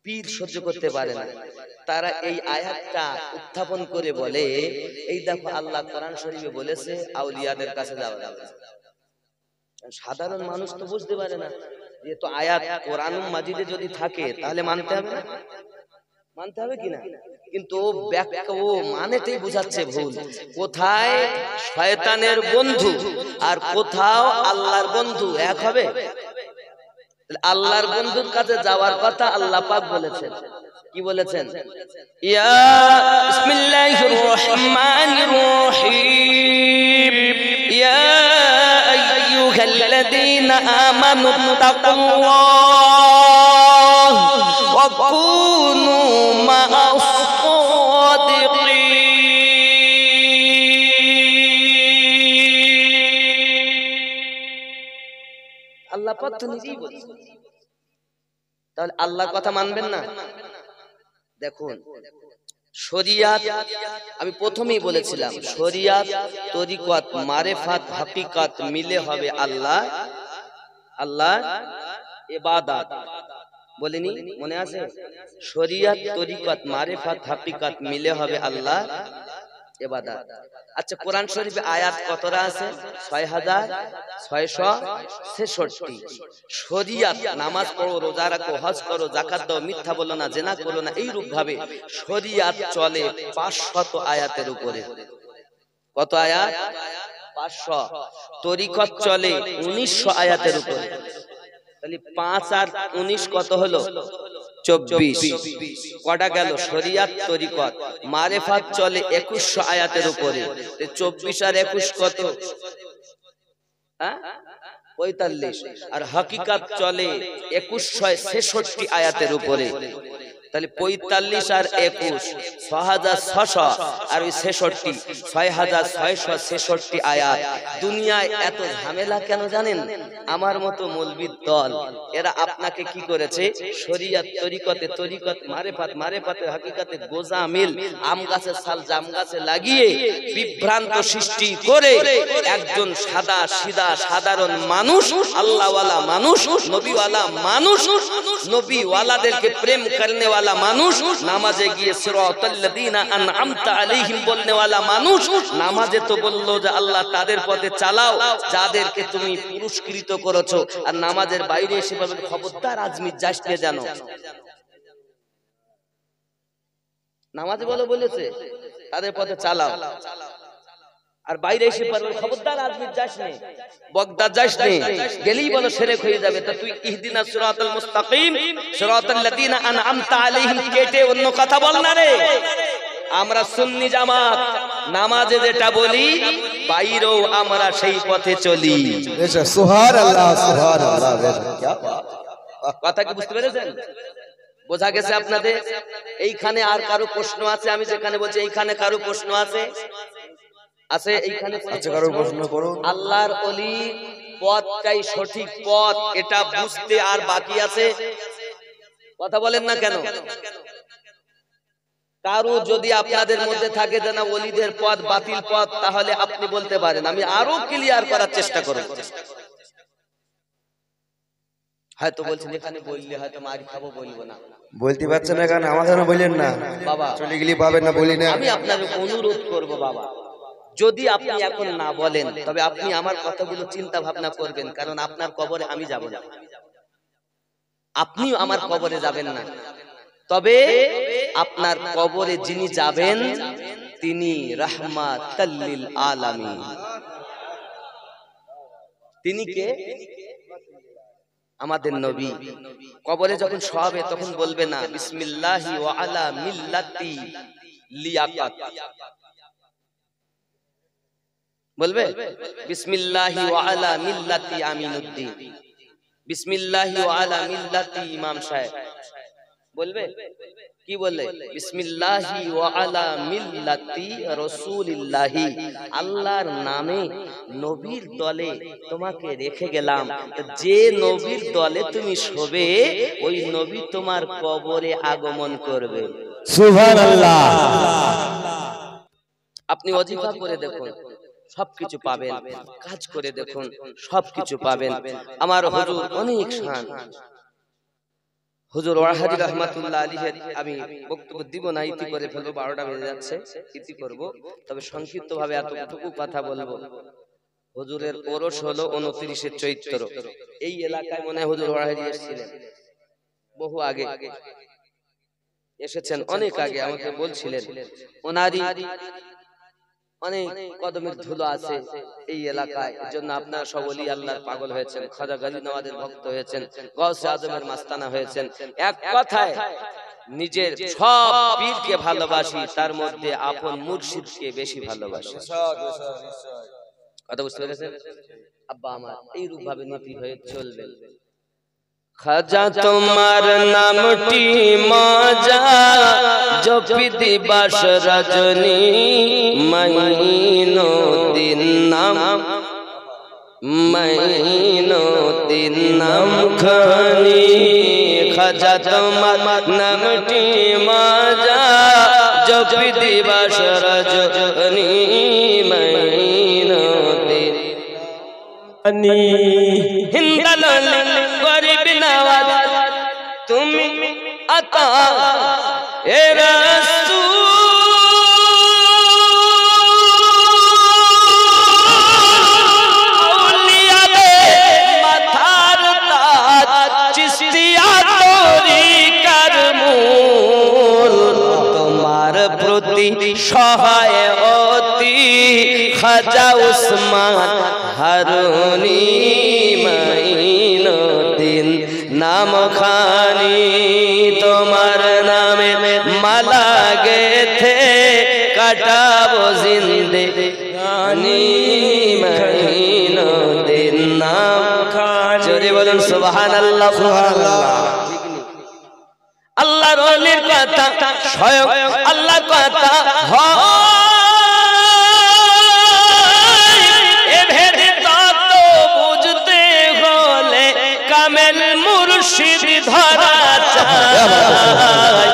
S2: পীর সহ্য করতে পারে না, তারা এই আয়াতটা উত্থাপন করে বলে এই দেখো আল্লাহ কোরআন শরীফে বলেছে আউলিয়াদের কাছে যাওয়া যাবে। সাধারণ মানুষ তো বুঝতে পারে না, যেহেতু আয়াত কোরআন মাজিদে যদি থাকে তাহলে মানতে হবে না, মানতে হবে কিনা? কিন্তু ও ব্যাখ্যা ও মানেতেই বুঝাচ্ছে ভুল। কোথায় শয়তানের বন্ধু আর কোথাও আল্লাহর বন্ধু এক হবে? আল্লাহর বন্ধুর কাছে যাওয়ার কথা আল্লাহ পাক বলেছেন। কি বলেছেন? ইয়া বিসমিল্লাহির রহমানির রহিম ইয়া আইয়ুহাল্লাযীনা আমানু তাকুল্লাহ ওয়া কুনু মা'আস সাদিকিন। আল্লাহ পাক তো নিজেই বলেছেন, তাহলে আল্লাহর কথা মানবেন না? দেখুন, শরিয়াত আমি প্রথমেই বলেছিলাম, শরিয়াত, তরিকত, মারেফাত, হাকিকাত মিলে হবে আল্লাহ, আল্লাহ ইবাদত। বলিনি, মনে আছে? শরিয়ত তরিকত মারিফাত হাকিকত মিলে হবে আল্লাহ ইবাদত। আচ্ছা, কোরআন শরীফে আয়াত কতটা আছে? 6666। শরিয়ত নামাজ পড়ো, রোজা রাখো, হজ করো, যাকাত দাও, মিথ্যা বলো না, জিনা করো না, এই রূপ ভাবে শরিয়ত চলে 500 আয়াতের উপরে। কত আয়াত? 500। তরিকত চলে 1900 আয়াতের উপরে। তাহলে 5 আর 19 কত হলো? 24। কটা গেল? শরিয়ত তরিকত মারিফাত চলে 2100 আয়াতের উপরে। 24 আর 21 কত? 45। আর হাকিকত চলে 2166 আয়াতের উপরে। তাহলে 45 আর 21 6600, আর ওই 66 6666 আয়াত। দুনিয়ায় এত ঝামেলা কেন জানেন? আমার মতো মৌলবীর দল, এরা আপনাকে কি করেছে? শরিয়ত তরিকতে তরিকত মারিফাত মারিফাতে হাকিকতে গোজামিল আম গাছের ছাল জাম গাছে লাগিয়ে বিভ্রান্ত সৃষ্টি করে একজন সাদা সিধা সাধারণ মানুষ, আল্লাহওয়ালা মানুষ, নবীওয়ালা মানুষ, নবীওয়ালাদেরকে প্রেম করনে वाला মানুষ, নামাজে গিয়ে সিরাতাল্লাযীনা আনআমতা আলাইহিম বলনে वाला মানুষ, নামাজে তো বললো যে আল্লাহ তাদের পথে চালাও যাদেরকে তুমি পুরস্কৃত করেছো, আর নামাজের বাইরে এসে বলবে খবরদার আজমির যাস না জানো। নামাজে বলো বলেছে তাদের পথে চালাও, আর বাইরে এসে পারবে খবরদার আজমির যাস না, বগদাদ যাস না, গেলেই বলো শিরক হয়ে যাবে। তো তুই ইহদিনাস সিরাতাল মুস্তাকিম সিরাতাল্লাযীনা আনআমতা আলাইহিম কেটে অন্য কথা বল না রে। আমরা সুন্নি জামাত নামাজে যেটা বলি বাইরেও আমরা সেই পথে চলি।
S3: বেশক সুবহানাল্লাহ সুবহানাল্লাহ। বেশক কি বাত।
S2: কথা কি বুঝতে পেরেছেন? বোঝা গেছে আপনাদের? এইখানে আর কারো প্রশ্ন আছে? আমি যেখানে বলছি এইখানে কারো প্রশ্ন আছে? আছে এইখানে?
S3: আচ্ছা, কারো প্রশ্ন করুন।
S2: আল্লাহর ওলি পথটাই সঠিক পথ, এটা বুঝতে আর বাকি আছে? কথা বলেন না কেন? কারো যদি আপনাদের মধ্যে থাকে যে না ওলিদের পথ বাতিল পথ, তাহলে আপনি বলতে পারেন, আমি আরো ক্লিয়ার করার চেষ্টা করব। হয়তো বলছেন এখানে বললে হয়তো মার খাবো, বলবো না।
S3: বলতে পারছেন না কেন? আমাদের বলেন না
S2: বাবা,
S3: চলে গেলি পাবেন না, বলি না।
S2: আমি আপনাকে অনুরোধ করব বাবা, যদি আপনি এখন না বলেন তবে আপনি আমার কথাগুলো চিন্তা ভাবনা করবেন, কারণ আপনার কবরে আমি যাব না, আপনিও আমার কবরে যাবেন না, তবে আপনার কবরে যিনি যাবেন তিনি রাহমাতাল লিল আলামিন। তিনি কে? আমাদের নবী। কবরে যখন শোয়াবে তখন বলবে না বিসমিল্লাহি ওয়া আলা মিল্লাতি লিয়াকাত, বলবে বিসমিল্লাহি ওয়া আলা মিল্লাতি আমিনুদ্দিন, বিসমিল্লাহি ওয়া আলা মিল্লাতি ইমাম সাহেব, বলবে কি বললে? বিসমিল্লাহি ওয়া আলা মিল্লাতি রাসূলিল্লাহি, আল্লাহর নামে নবীর দলে তোমাকে রেখে গেলাম, যে নবীর দলে তুমি শোবে ওই নবী তোমার কবরে আগমন করবে।
S3: সুবহানাল্লাহ।
S2: আপনি ওয়াজিফা করে দেখুন সবকিছু পাবেন, কাজ করে দেখুন সবকিছু পাবেন। আমার হুজুর অনেক শান, হুজুর ওয়াহাদি রহমাতুল্লাহ আলাইহি, আমি বক্তব্য দিব না, ইতি করে ফেলবো, 12টা বেজে যাচ্ছে, ইতি করব, তবে সংক্ষিপ্ত ভাবে এতটুকু কথা বলবো। হুজুরের ওরস হলো 29 চৈত্র। এই এলাকায় মনে হয় হুজুর ওয়াহাদি এসেছিলেন, বহু আগে এসেছেন, অনেক আগে আমাকে বলছিলেন। ওনারই অনেক কদমের ধুলো আছে এই এলাকায়, এজন্য আপনারা সব ওলি আল্লাহর পাগল হয়েছেন, খাজা গাজী নওয়াজের ভক্ত হয়েছেন, গাউসে আজমের মাস্তানা হয়েছেন। এক কথায় নিজের সব পীরকে ভালোবাসি, তার মধ্যে আপন মুর্শিদকে বেশি ভালোবাসি। কথা বুঝতে পেরেছেন? আব্বা আমার এই রূপ ভাবে নীতি হয়ে চলবে। খাজা তোমার নামটি মজা জপি দিবাস রজনী, মাইনো দিন নাম, মাইনো দিন নাম খানি। খাজা তোমার নামটি মজা জপি দিবাস রজনী, মাইনো দিন হিন্দাল গরিব নওয়াজ তুমি আতা এ রাসূল সহায় অতি খাজা উসমান হারুনি মাইনুদ্দিন নাম খানি তোমার নামে মালা গেথে কাটাবো জিন্দেগানি মাইনুদ্দিন নাম খানি জোরে বলুন সুবহানাল্লাহ সুবহানাল্লাহ আল্লাহর ওলির কথা স্বয়ং আল্লাহর কথা এ ভেদে তত বুঝতে হলে কামেল মুর্শিদ ধরা চাই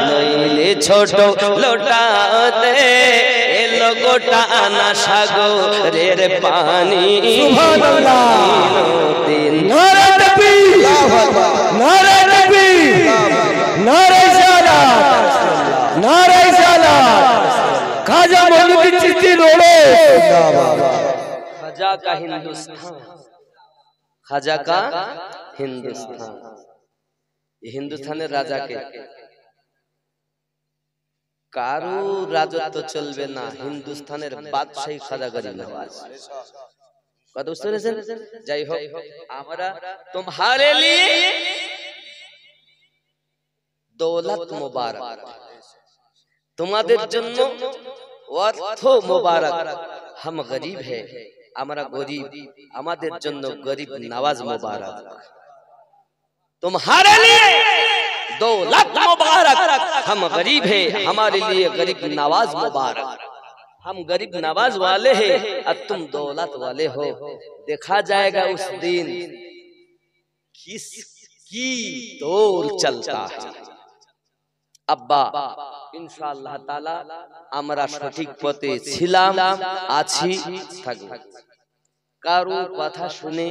S2: নইলে ছোট লোটাতে এলো গোটা আনা সাগরের পানি
S3: সুবহানাল্লাহ নারে তাকবীর নারে তাকবীর নারে সালাত নারে সালাত খাজা মঈনুদ্দিন চিশতি রোড়ে
S2: খাজা का हिंदुस्तान खाजा का हिंदुस्तान ये हिंदुस्ताনের রাজাকে কারো রাজত্ব চলবে না হিন্দুস্তানের বাদশাহী খাজা গরিব নওয়াজ কথা বুঝতে পেরেছেন যাই হোক আমরা তোমারে লিয়ে দৌলত মুবারক তোমাদের জন্য অর্থ মুবারক हम गरीब है আমরা গরিব আমাদের জন্য গরিব নওয়াজ মুবারক तुम्हारे लिए दौलत मुबारक हम गरीब है हमारे लिए गरीब नवाज मुबारक हम गरीब नवाज वाले हैं और तुम दौलत वाले हो देखा जाएगा उस दिन किसकी दौर चलता है अब्बा इंशाअल्लाह ताला আমরা সঠিক পথে ছিলাম আছি থাকব কারো কথা শুনে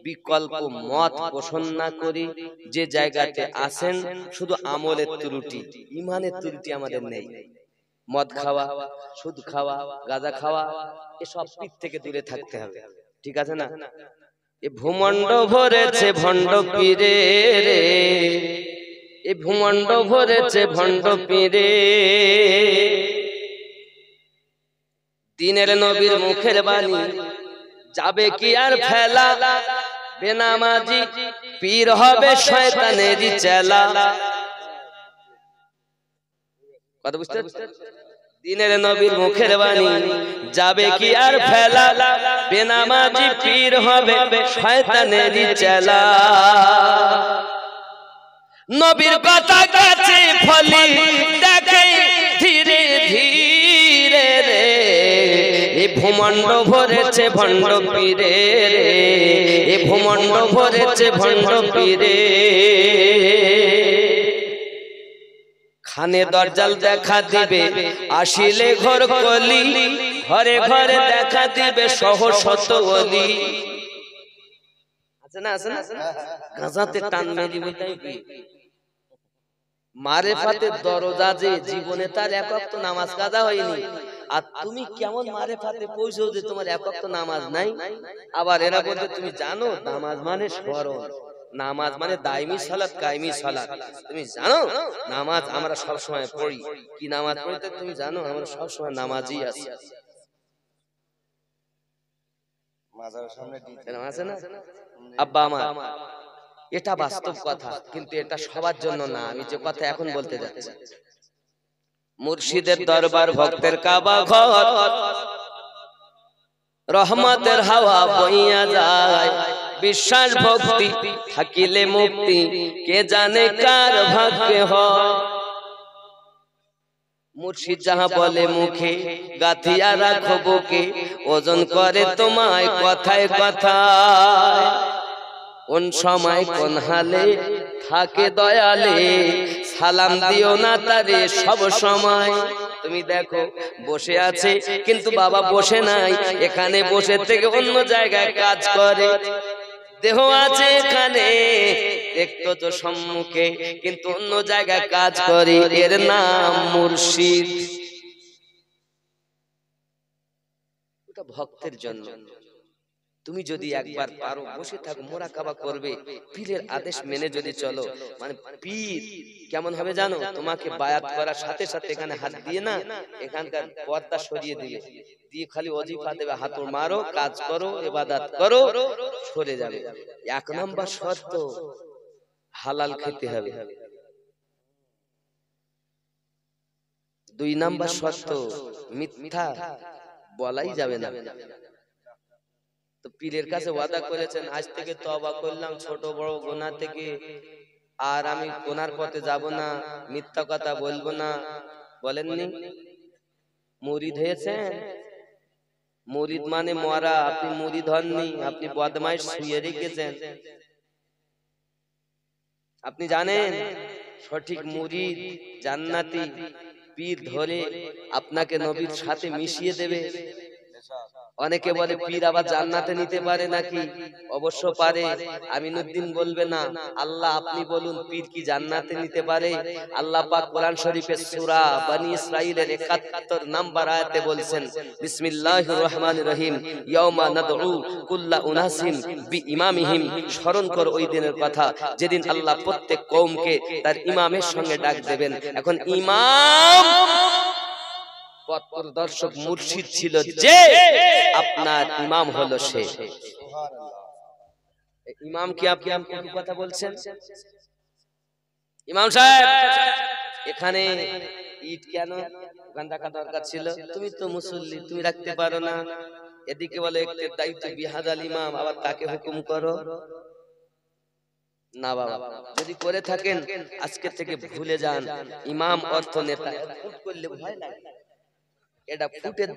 S2: বিকল্প মত পোষণ না করি যে জায়গাতে আছেন শুধু আমলের ত্রুটি ঈমানের ত্রুটি আমাদের নেই মদ খাওয়া সুদ খাওয়া গাঁজা খাওয়া এসব পিঠ থেকে দূরে থাকতে হবে ঠিক আছে না এ ভূমণ্ড ভরেছে ভণ্ড পীরে রে এ ভূমণ্ড ভরেছে ভণ্ড পীরে দিনের নবীর মুখের বাণী যাবে কি আর ফেলা বেনামাজি পীর হবে শয়তানেরই চেলা কথা বুঝতে দিনের নবীর মুখের বাণী যাবে কি আর ফেলা বেনামাজি পীর হবে শয়তানেরই চেলা নবীর কথা কাছে ফলি দেখে ধীরে ধীরে রে এ ভূমণ্ড ভরেছে ভণ্ড পীরে রে এ ভূমণ্ড ভরেছে ভণ্ড পীরে খানে দরজাল দেখা দিবে আসিলে ঘর কলি ঘরে ঘরে দেখা দিবে সহ শত ওলি আছে না আছে না গাজাতে টান মেলি বলতাই কি মারেফাতের দরজা যে জীবনে তার এক ওয়াক্ত নামাজ কাজা হয়নি আর তুমি কেমন মারেফাতে পৌঁছো যে তোমার এক ওয়াক্ত নামাজ নাই আবার এরা বলতে তুমি জানো নামাজ মানে স্মরণ নামাজ মানে দাইমি সালাত কায়েমি সালাত তুমি জানো নামাজ আমরা সব সময় পড়ি কি নামাজ পড়তে তুমি জানো আমরা সব সময় নামাজই আছি মাজারের সামনে আছে না আব্বা আমার এটা বাস্তব কথা কিন্তু এটা সবার জন্য না আমি যে কথা এখন বলতে যাচ্ছি মুর্শিদের দরবার ভক্তের কাবা ঘর রহমতের হাওয়া বইয়া যায় বিশ্বাস ভক্তি থাকিলে মুক্তি কে জানে কার ভাগ্যে হয় মুর্শিদ যাহা বলে মুখে গাথিয়া রাখো বুকে ওজন করে তোমায় কথায় কথায় কোন সময় কোন হালে থাকে দয়ালে সালাম দিও না তারে সব সময় তুমি দেখো বসে আছে কিন্তু বাবা বসে নাই এখানে বসে থেকে অন্য জায়গায় কাজ করে দেহ আছে এখানে দেখতো তো সম্মুখে, কিন্তু অন্য জায়গায় কাজ করি, এর নাম মুর্শিদ। ওটা ভক্তের জন্য। তুমি যদি একবার পারো বসে থাকো, মোরাকাবা করবে, পীরের আদেশ মেনে যদি চলো, মানে পীর কেমন হবে জানো? তোমাকে বায়াত করার সাথে সাথে এখানে হাত দিয়ে না, এখানকার পর্দা সরিয়ে দিবে, দিয়ে খালি ওজিফা দেবে, হাতুড় মারো, কাজ করো, ইবাদত করো, সরে যাবে। 1 নম্বর শর্ত, হালাল খেতে হবে। 2 নম্বর শর্ত, মিথ্যা বলাই যাবে না। তো পীরের কাছে ওয়াদা করেছেন, আজ থেকে তওবা করলাম ছোট বড় গুনাহ থেকে, আর আমি গুনার পথে যাব না, মিথ্যা কথা বলবো না, বলেননি? মুরিদ হয়েছেন? মুরিদ মানে মরা, আপনি মুরিদ হননি, আপনি বদমাইশ শুয়ে রেখেছেন। আপনি জানেন সঠিক মুরিদ জান্নাতি, পীর ধরে আপনাকে নবীর সাথে মিশিয়ে দেবে। অনেকে বলে পীর আবার জান্নাতে নিতে পারে নাকি? অবশ্য পারে। আমিনুদ্দিন বলবে না, আল্লাহ আপনি বলুন পীর কি জান্নাতে নিতে পারে? আল্লাহ পাক কোরআন শরীফে সূরা বনী ইসরাঈলের ৭১ নম্বর আয়াতে বলেছেন, বিসমিল্লাহির রহমানির রহিম, ইয়াউমা নাদউ কুল্লা উনাসিম বিইমামিহিম। স্মরণ কর ওই দিনের কথা যেদিন আল্লাহ প্রত্যেক কওমকে তার ইমামের সঙ্গে ডাক দেবেন। এখন ইমাম পথপ্রদর্শক মুর্শিদ ছিল যে, আপনার ইমাম হলো সে। ইমাম কি আপনি কোন কথা বলছেন? ইমাম সাহেব এখানে ইট কেন ওখানে রাখা দরকার ছিল? তুমি তো মুসল্লি, তুমি রাখতে পারো না। এদিকে বলে একটা দায়িত্ব বিহাজাল ইমাম, আবার তাকে হুকুম করো না। বাবা যদি করে থাকেন আজকে থেকে ভুলে যান, ইমাম অর্থ নেতা। ফুট করলে ভয় লাগে, এটা ফুটের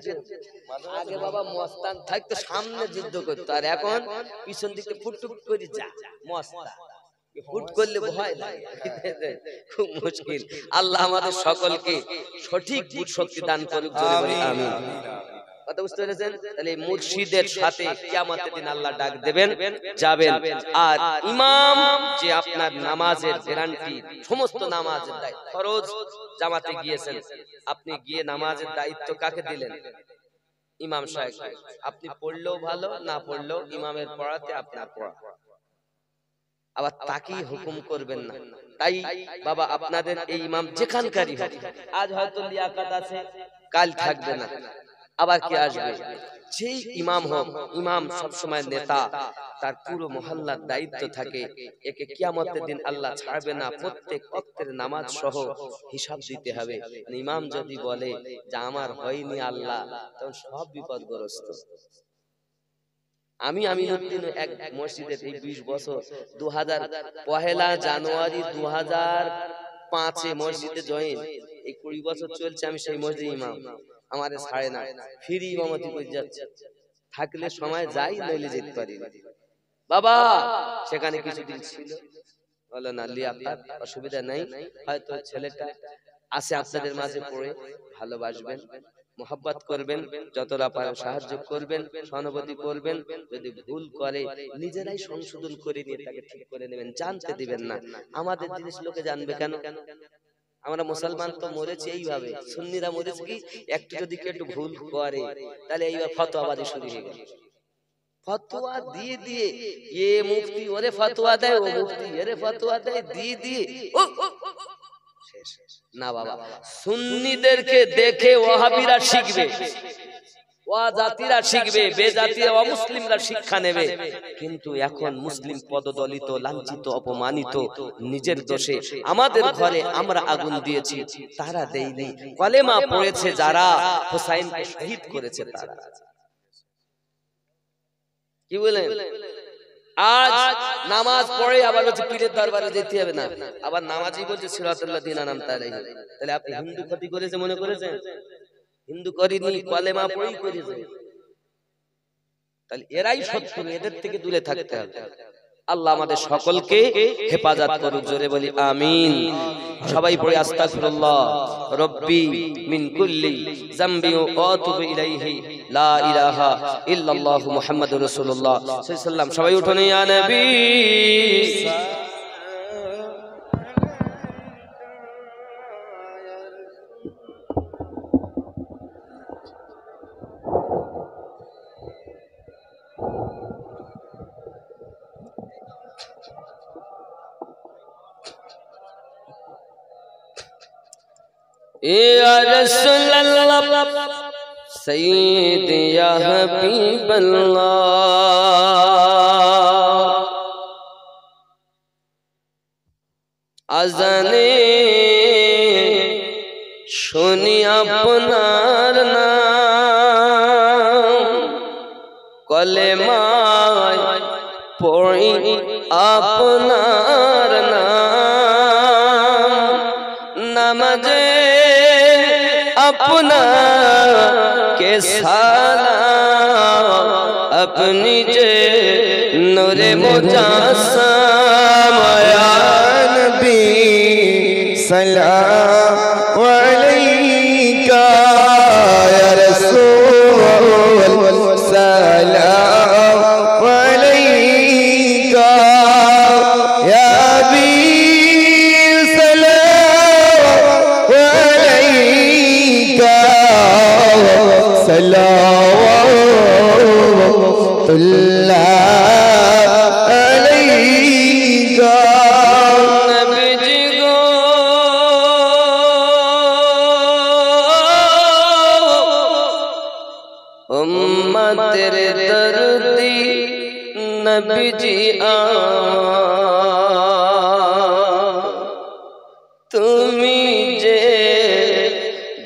S2: আগে বাবা মস্তান থাকতো, সামনে যুদ্ধ করতো, আর এখন পিছন দিকে ফুটফুট করে যা মস্তা, ফুট করলে ভয় লাগে। খুব মুশকিল। আল্লাহ আমাদের সকলকে সঠিক বুঝ শক্তি দান করুক, জোরে বলি আমিন। কথা বুঝতে পেরেছেন? তাহলে মুর্শিদের সাথে কিয়ামতের দিন আল্লাহ ডাক দেবেন, যাবেন। আর ইমাম যে আপনার নামাজের গ্যারান্টি, সমস্ত নামাজের দায়িত্ব, ফরজ জামাতে গিয়েছেন, আপনি গিয়ে নামাজের দায়িত্ব কাকে দিলেন? ইমাম সাহেব। আপনি পড়লেও ভালো, না পড়লেও ইমামের পড়াতে আপনার পড়া, আবার তাকেই হুকুম করবেন না। তাই বাবা আপনাদের এই ইমাম যেখানকারই হোক, আজ হয়তো লিয়াকাত আছে, কাল থাকবে না, আবার কি আসবে, যেই ইমাম হোক, ইমাম সবসময় নেতা, তার পুরো মহল্লার দায়িত্ব থাকে। একে কিয়ামতের দিন আল্লাহ ছাড়বে না, প্রত্যেক ওয়াক্তের নামাজ সহ হিসাব দিতে হবে। ইমাম যদি বলে যে আমার হয়নি আল্লাহ, তখন সব বিপদগ্রস্ত। আমি আমিনুদ্দিন এক মসজিদে এই 20 বছর, 1 জানুয়ারি 2005 মসজিদে জয়েন, এই 20 বছর চলছে আমি সেই মসজিদে ইমাম। আমাদের ছাড়ে না, ফ্রি ইমামতি করে যাচ্ছে, থাকলে সময় যাই, নইলে যেতে পারি না। বাবা সেখানে কিছুদিন ছিল, বলো না লিয়াকাত, অসুবিধা নাই, হয়তো ছেলেটা আসে আপনাদের মাঝে পড়ে, ভালোবাসবেন, মোহাব্বত করবেন, যতটা পারেন সাহায্য করবেন, সহানুভূতি করবেন। যদি ভুল করে নিজেরাই সংশোধন করে নিয়ে তাকে ঠিক করে নেবেন, জানতে দিবেন না। আমাদের জিনিস লোকে জানবে কেন? আমরা মুসলমান তো মরেছি এইভাবে, সুন্নিরা মরেছে কি একটু যদি কেউ একটু ভুল করে তাহলে এইবার ফতোয়াবাদী শুরু হয়ে গেল। ফতোয়া দিয়ে দিয়ে এ মুফতি ওরে ফতোয়া দেয়, ও মুফতি এরে ফতোয়া দেয়, দিয়ে দিয়ে না বাবা, সুন্নিদেরকে দেখে ওয়াহাবিরা শিখবে, ওয়াজাতিরা শিখবে, বেজাতিরা অমুসলিমরা শিক্ষা নেবে। কিন্তু এখন মুসলিম পদদলিত, লাঞ্ছিত, অপমানিত, নিজের দোষে আমাদের ঘরে আমরা আগুন দিয়েছি, তারা দেয়নি। কলেমা পড়েছে যারা, হুসাইনকে শহীদ করেছে তারা। কি বলেন? আজ নামাজ পড়ে আবার বলছে পীরের দরবারে যেতে হবে না, আবার নামাজি বলছে সিরাতুল্লাযিনা আনআমতা আলাইহিম। তাহলে আপনি হিন্দু ক্ষতি করেছে মনে করেছেন? হিন্দু করিনি, কলেমা পড়েই করেছে। তাহলে এরাই শত্রু, এদের থেকে দূরে থাকতে হবে। আল্লাহ আমাদের সকলকে হেফাজত করুক, জোরে বলি আমিন। সবাই পড়ে আস্তাগফিরুল্লাহ রব্বি মিন কুল্লি যামবি ওয়া আতুবু ইলাইহি লা ইলাহা ইল্লাল্লাহু মুহাম্মাদুর রাসূলুল্লাহ সাল্লাল্লাহু আলাইহি ওয়াসাল্লাম। সবাই উঠুন, ইয়া নবী या रसूल अल्लाह सैयद या हबीब अल्लाह आजाने শুনি আপনার নাম কলেমায় পড়ি আপনার নাম নামাজে আপনাকে সালাম আপনি যে নূরে মুজাসসাম ইয়া নবী
S3: सलाम अलैका या रसूल सलाम अलैका या हबीब सलाम अलैका सलावतुल्लाह अलैका
S2: तेरे दर्दी नबी जी तुमी जे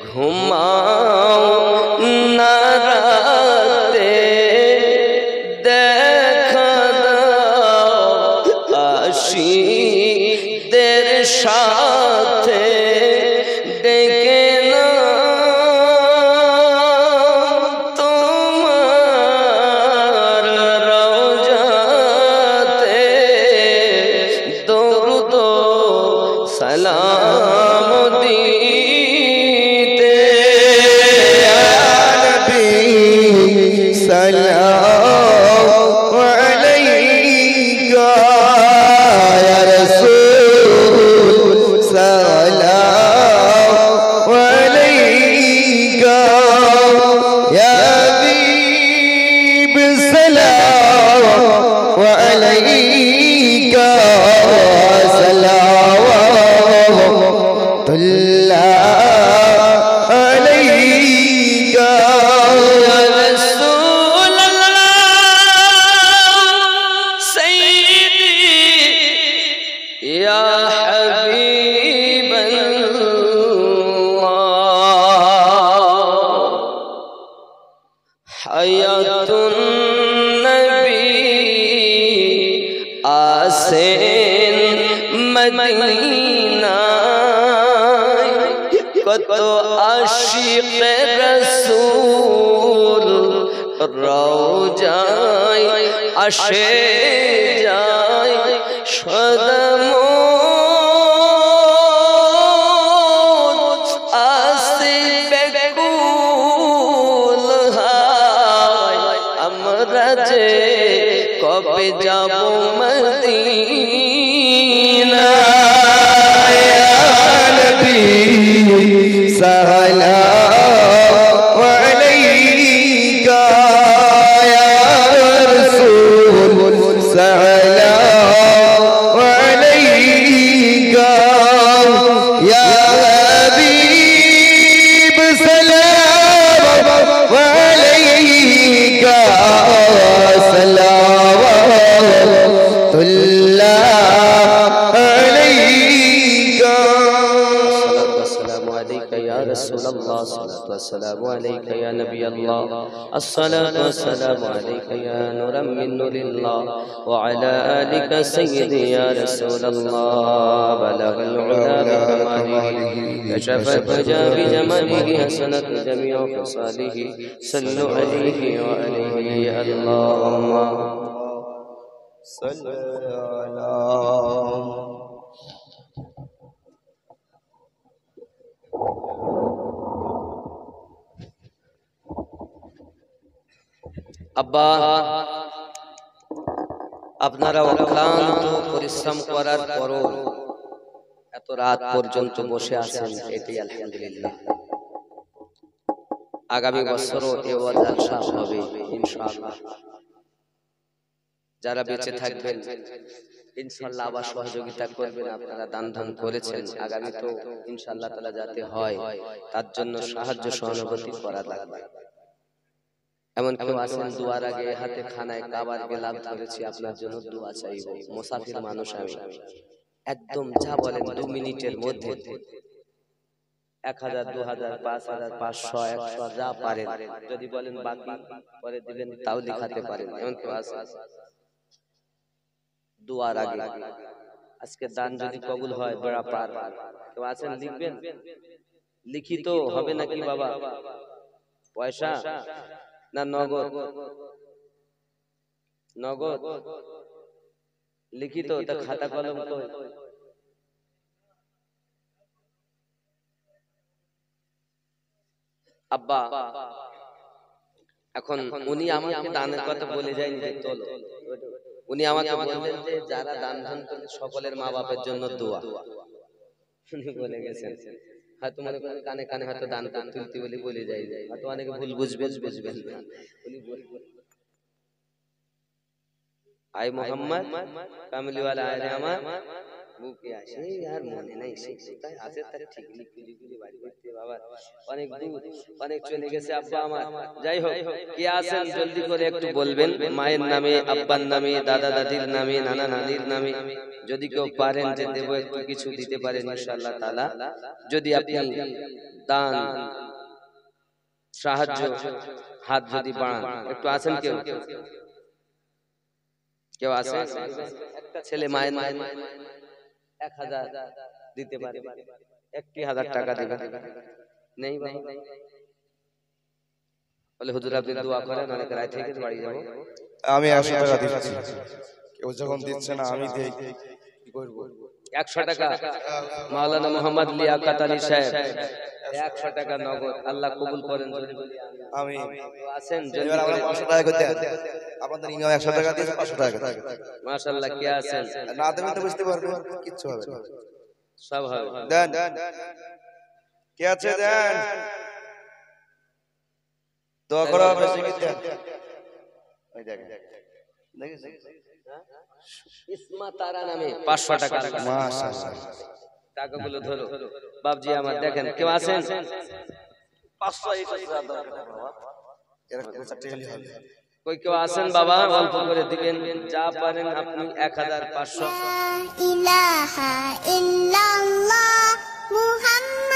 S2: घुमाओ ना राते देखा दाओ आशिकদের সাথে ডেকে না सलाम दीते या नबी सलाम अलैका या रसूल सलाम अलैका या हबीब सलाम अलैका हयातुन नबी आसेन मदीना कत आशिक रसूल রওজায় আসে যায় সদমো আসে বেকুল হায় আমরা যে কবে যাব মদিনা
S3: या नबी सलाम अलैका या रसूल सलाम अलैका या हबीब सलाम अलैका सलावतुल्लाह
S2: والسلام عليك يا نبي الله الصلاة والسلام عليك يا نور من نور الله وعلى آلك سيدي يا رسول الله بلغ العلا بكماله كشف الدجى بجماله حسنت جميع خصاله صلوا عليه وعليه اللهم صل على আব্বা আপনারা অক্লান্ত পরিশ্রম করার পরও এত রাত পর্যন্ত বসে আছেন, এটি আলহামদুলিল্লাহ। আগামী বছরও এই জালসা হবে ইনশাআল্লাহ। যারা বেঁচে থাকবেন ইনশাআল্লাহ আবার সহযোগিতা করবেন। আপনারা দান ধ্যান করেছেন, আগামী তো ইনশাআল্লাহ তাআলা যাতে হয় তার জন্য সাহায্য সহানুভূতি করা লাগবে। এমন কেউ আছেন দুয়ার আগে হাতে খানায় কাবার গেলাম ধরেছি আপনার জন্য দোয়া চাইব, মুসাফির মানুষ আমি, একদম যা বলেন 2 মিনিটের মধ্যে 1000 2000 5000 500 100 যা পারেন, যদি বলেন বাকি পরে দিবেন তাও লিখাতে পারেন। এমন কেউ আছে দুয়ার আগে আজকে দান যদি কবুল হয় বড় পার, কেউ আছেন লিখবেন? লিখিত হবে নাকি বাবা? পয়সা না নগদ? নগদ লিখিত? তা খাতা কলম কই? আব্বা এখন উনি আমাকে দানের কথা বলে যায়নি যে তোলো, উনি আমাকে বললেন যে যারা দান ধ্যান করেন সকলের মা বাপের জন্য দোয়া, উনি বলে গেছেন। হয়তো মনে করেন কানে কানে হয়তো দান তুলতে বলে যাই, হয়তো অনেকে ভুল বুঝবেন না। উনি বলবেন আই মোহাম্মদ কামলিওয়ালা আয় রে আমার বুকে আসে, আর মনে নাই সে কোথায় আছে তার ঠিক লিখে বাড়ি করতে বাবা অনেক দূর অনেক চলে গেছে আব্বা আমার। যাই হোক, কে আছেন জলদি করে একটু বলবেন, মায়ের নামে, আব্বার নামে, দাদা দাদির নামে, নানা নানির নামে, যদি কেউ পারেন যে দেব একটু কিছু দিতে পারেন ইনশাআল্লাহ তাআলা। যদি আপনি দান সাহায্য হাত যদি বাড়ান, একটু আছেন কেউ? কেউ আছে? একটা ছেলে মায়ের নামে 1000 দিতে পারে, 1000 টাকা দিবে নেই বাবা? বলে হুজুর আপনি দোয়া করেন, অনেক রাত থেকে বাড়ি যাব।
S3: আমি 100 টাকা দিচ্ছি, কেউ যখন দিচ্ছে না আমি দেই, কি করব?
S2: 100 টাকা মাওলানা মোহাম্মদ লিয়াকত আলী সাহেব, 100 টাকা নগদ, আল্লাহ কবুল করেন।
S3: আমি
S2: আছেন
S3: এবার আমরা 500 টাকা করে দেন, আপনাদের ইমাম 100 টাকা দিয়েছে, 500 টাকা দেন।
S2: মাশাআল্লাহ, কে আছেন?
S3: না দেবেন তো বুঝতে পারবেন কিচ্ছু হবে না,
S2: সব হবে।
S3: দেন কে আছে দেন, দোয়া করা হবে জিকির দেন। ওই দেখেন দেখেছেন
S2: ইসমা তারা নামে 500 টাকা।
S3: মাশাআল্লাহ,
S2: টাকাগুলো ধরো বাবজি আমার, দেখেন কেউ আছেন? 500
S3: এর একটা টাকা হবে।
S2: কই কেউ আছেন বাবা? অল্প করে দিবেন, যা পারেন আপনি। 1500।
S1: ইলাহা ইল্লাল্লাহ মুহাম্মাদুর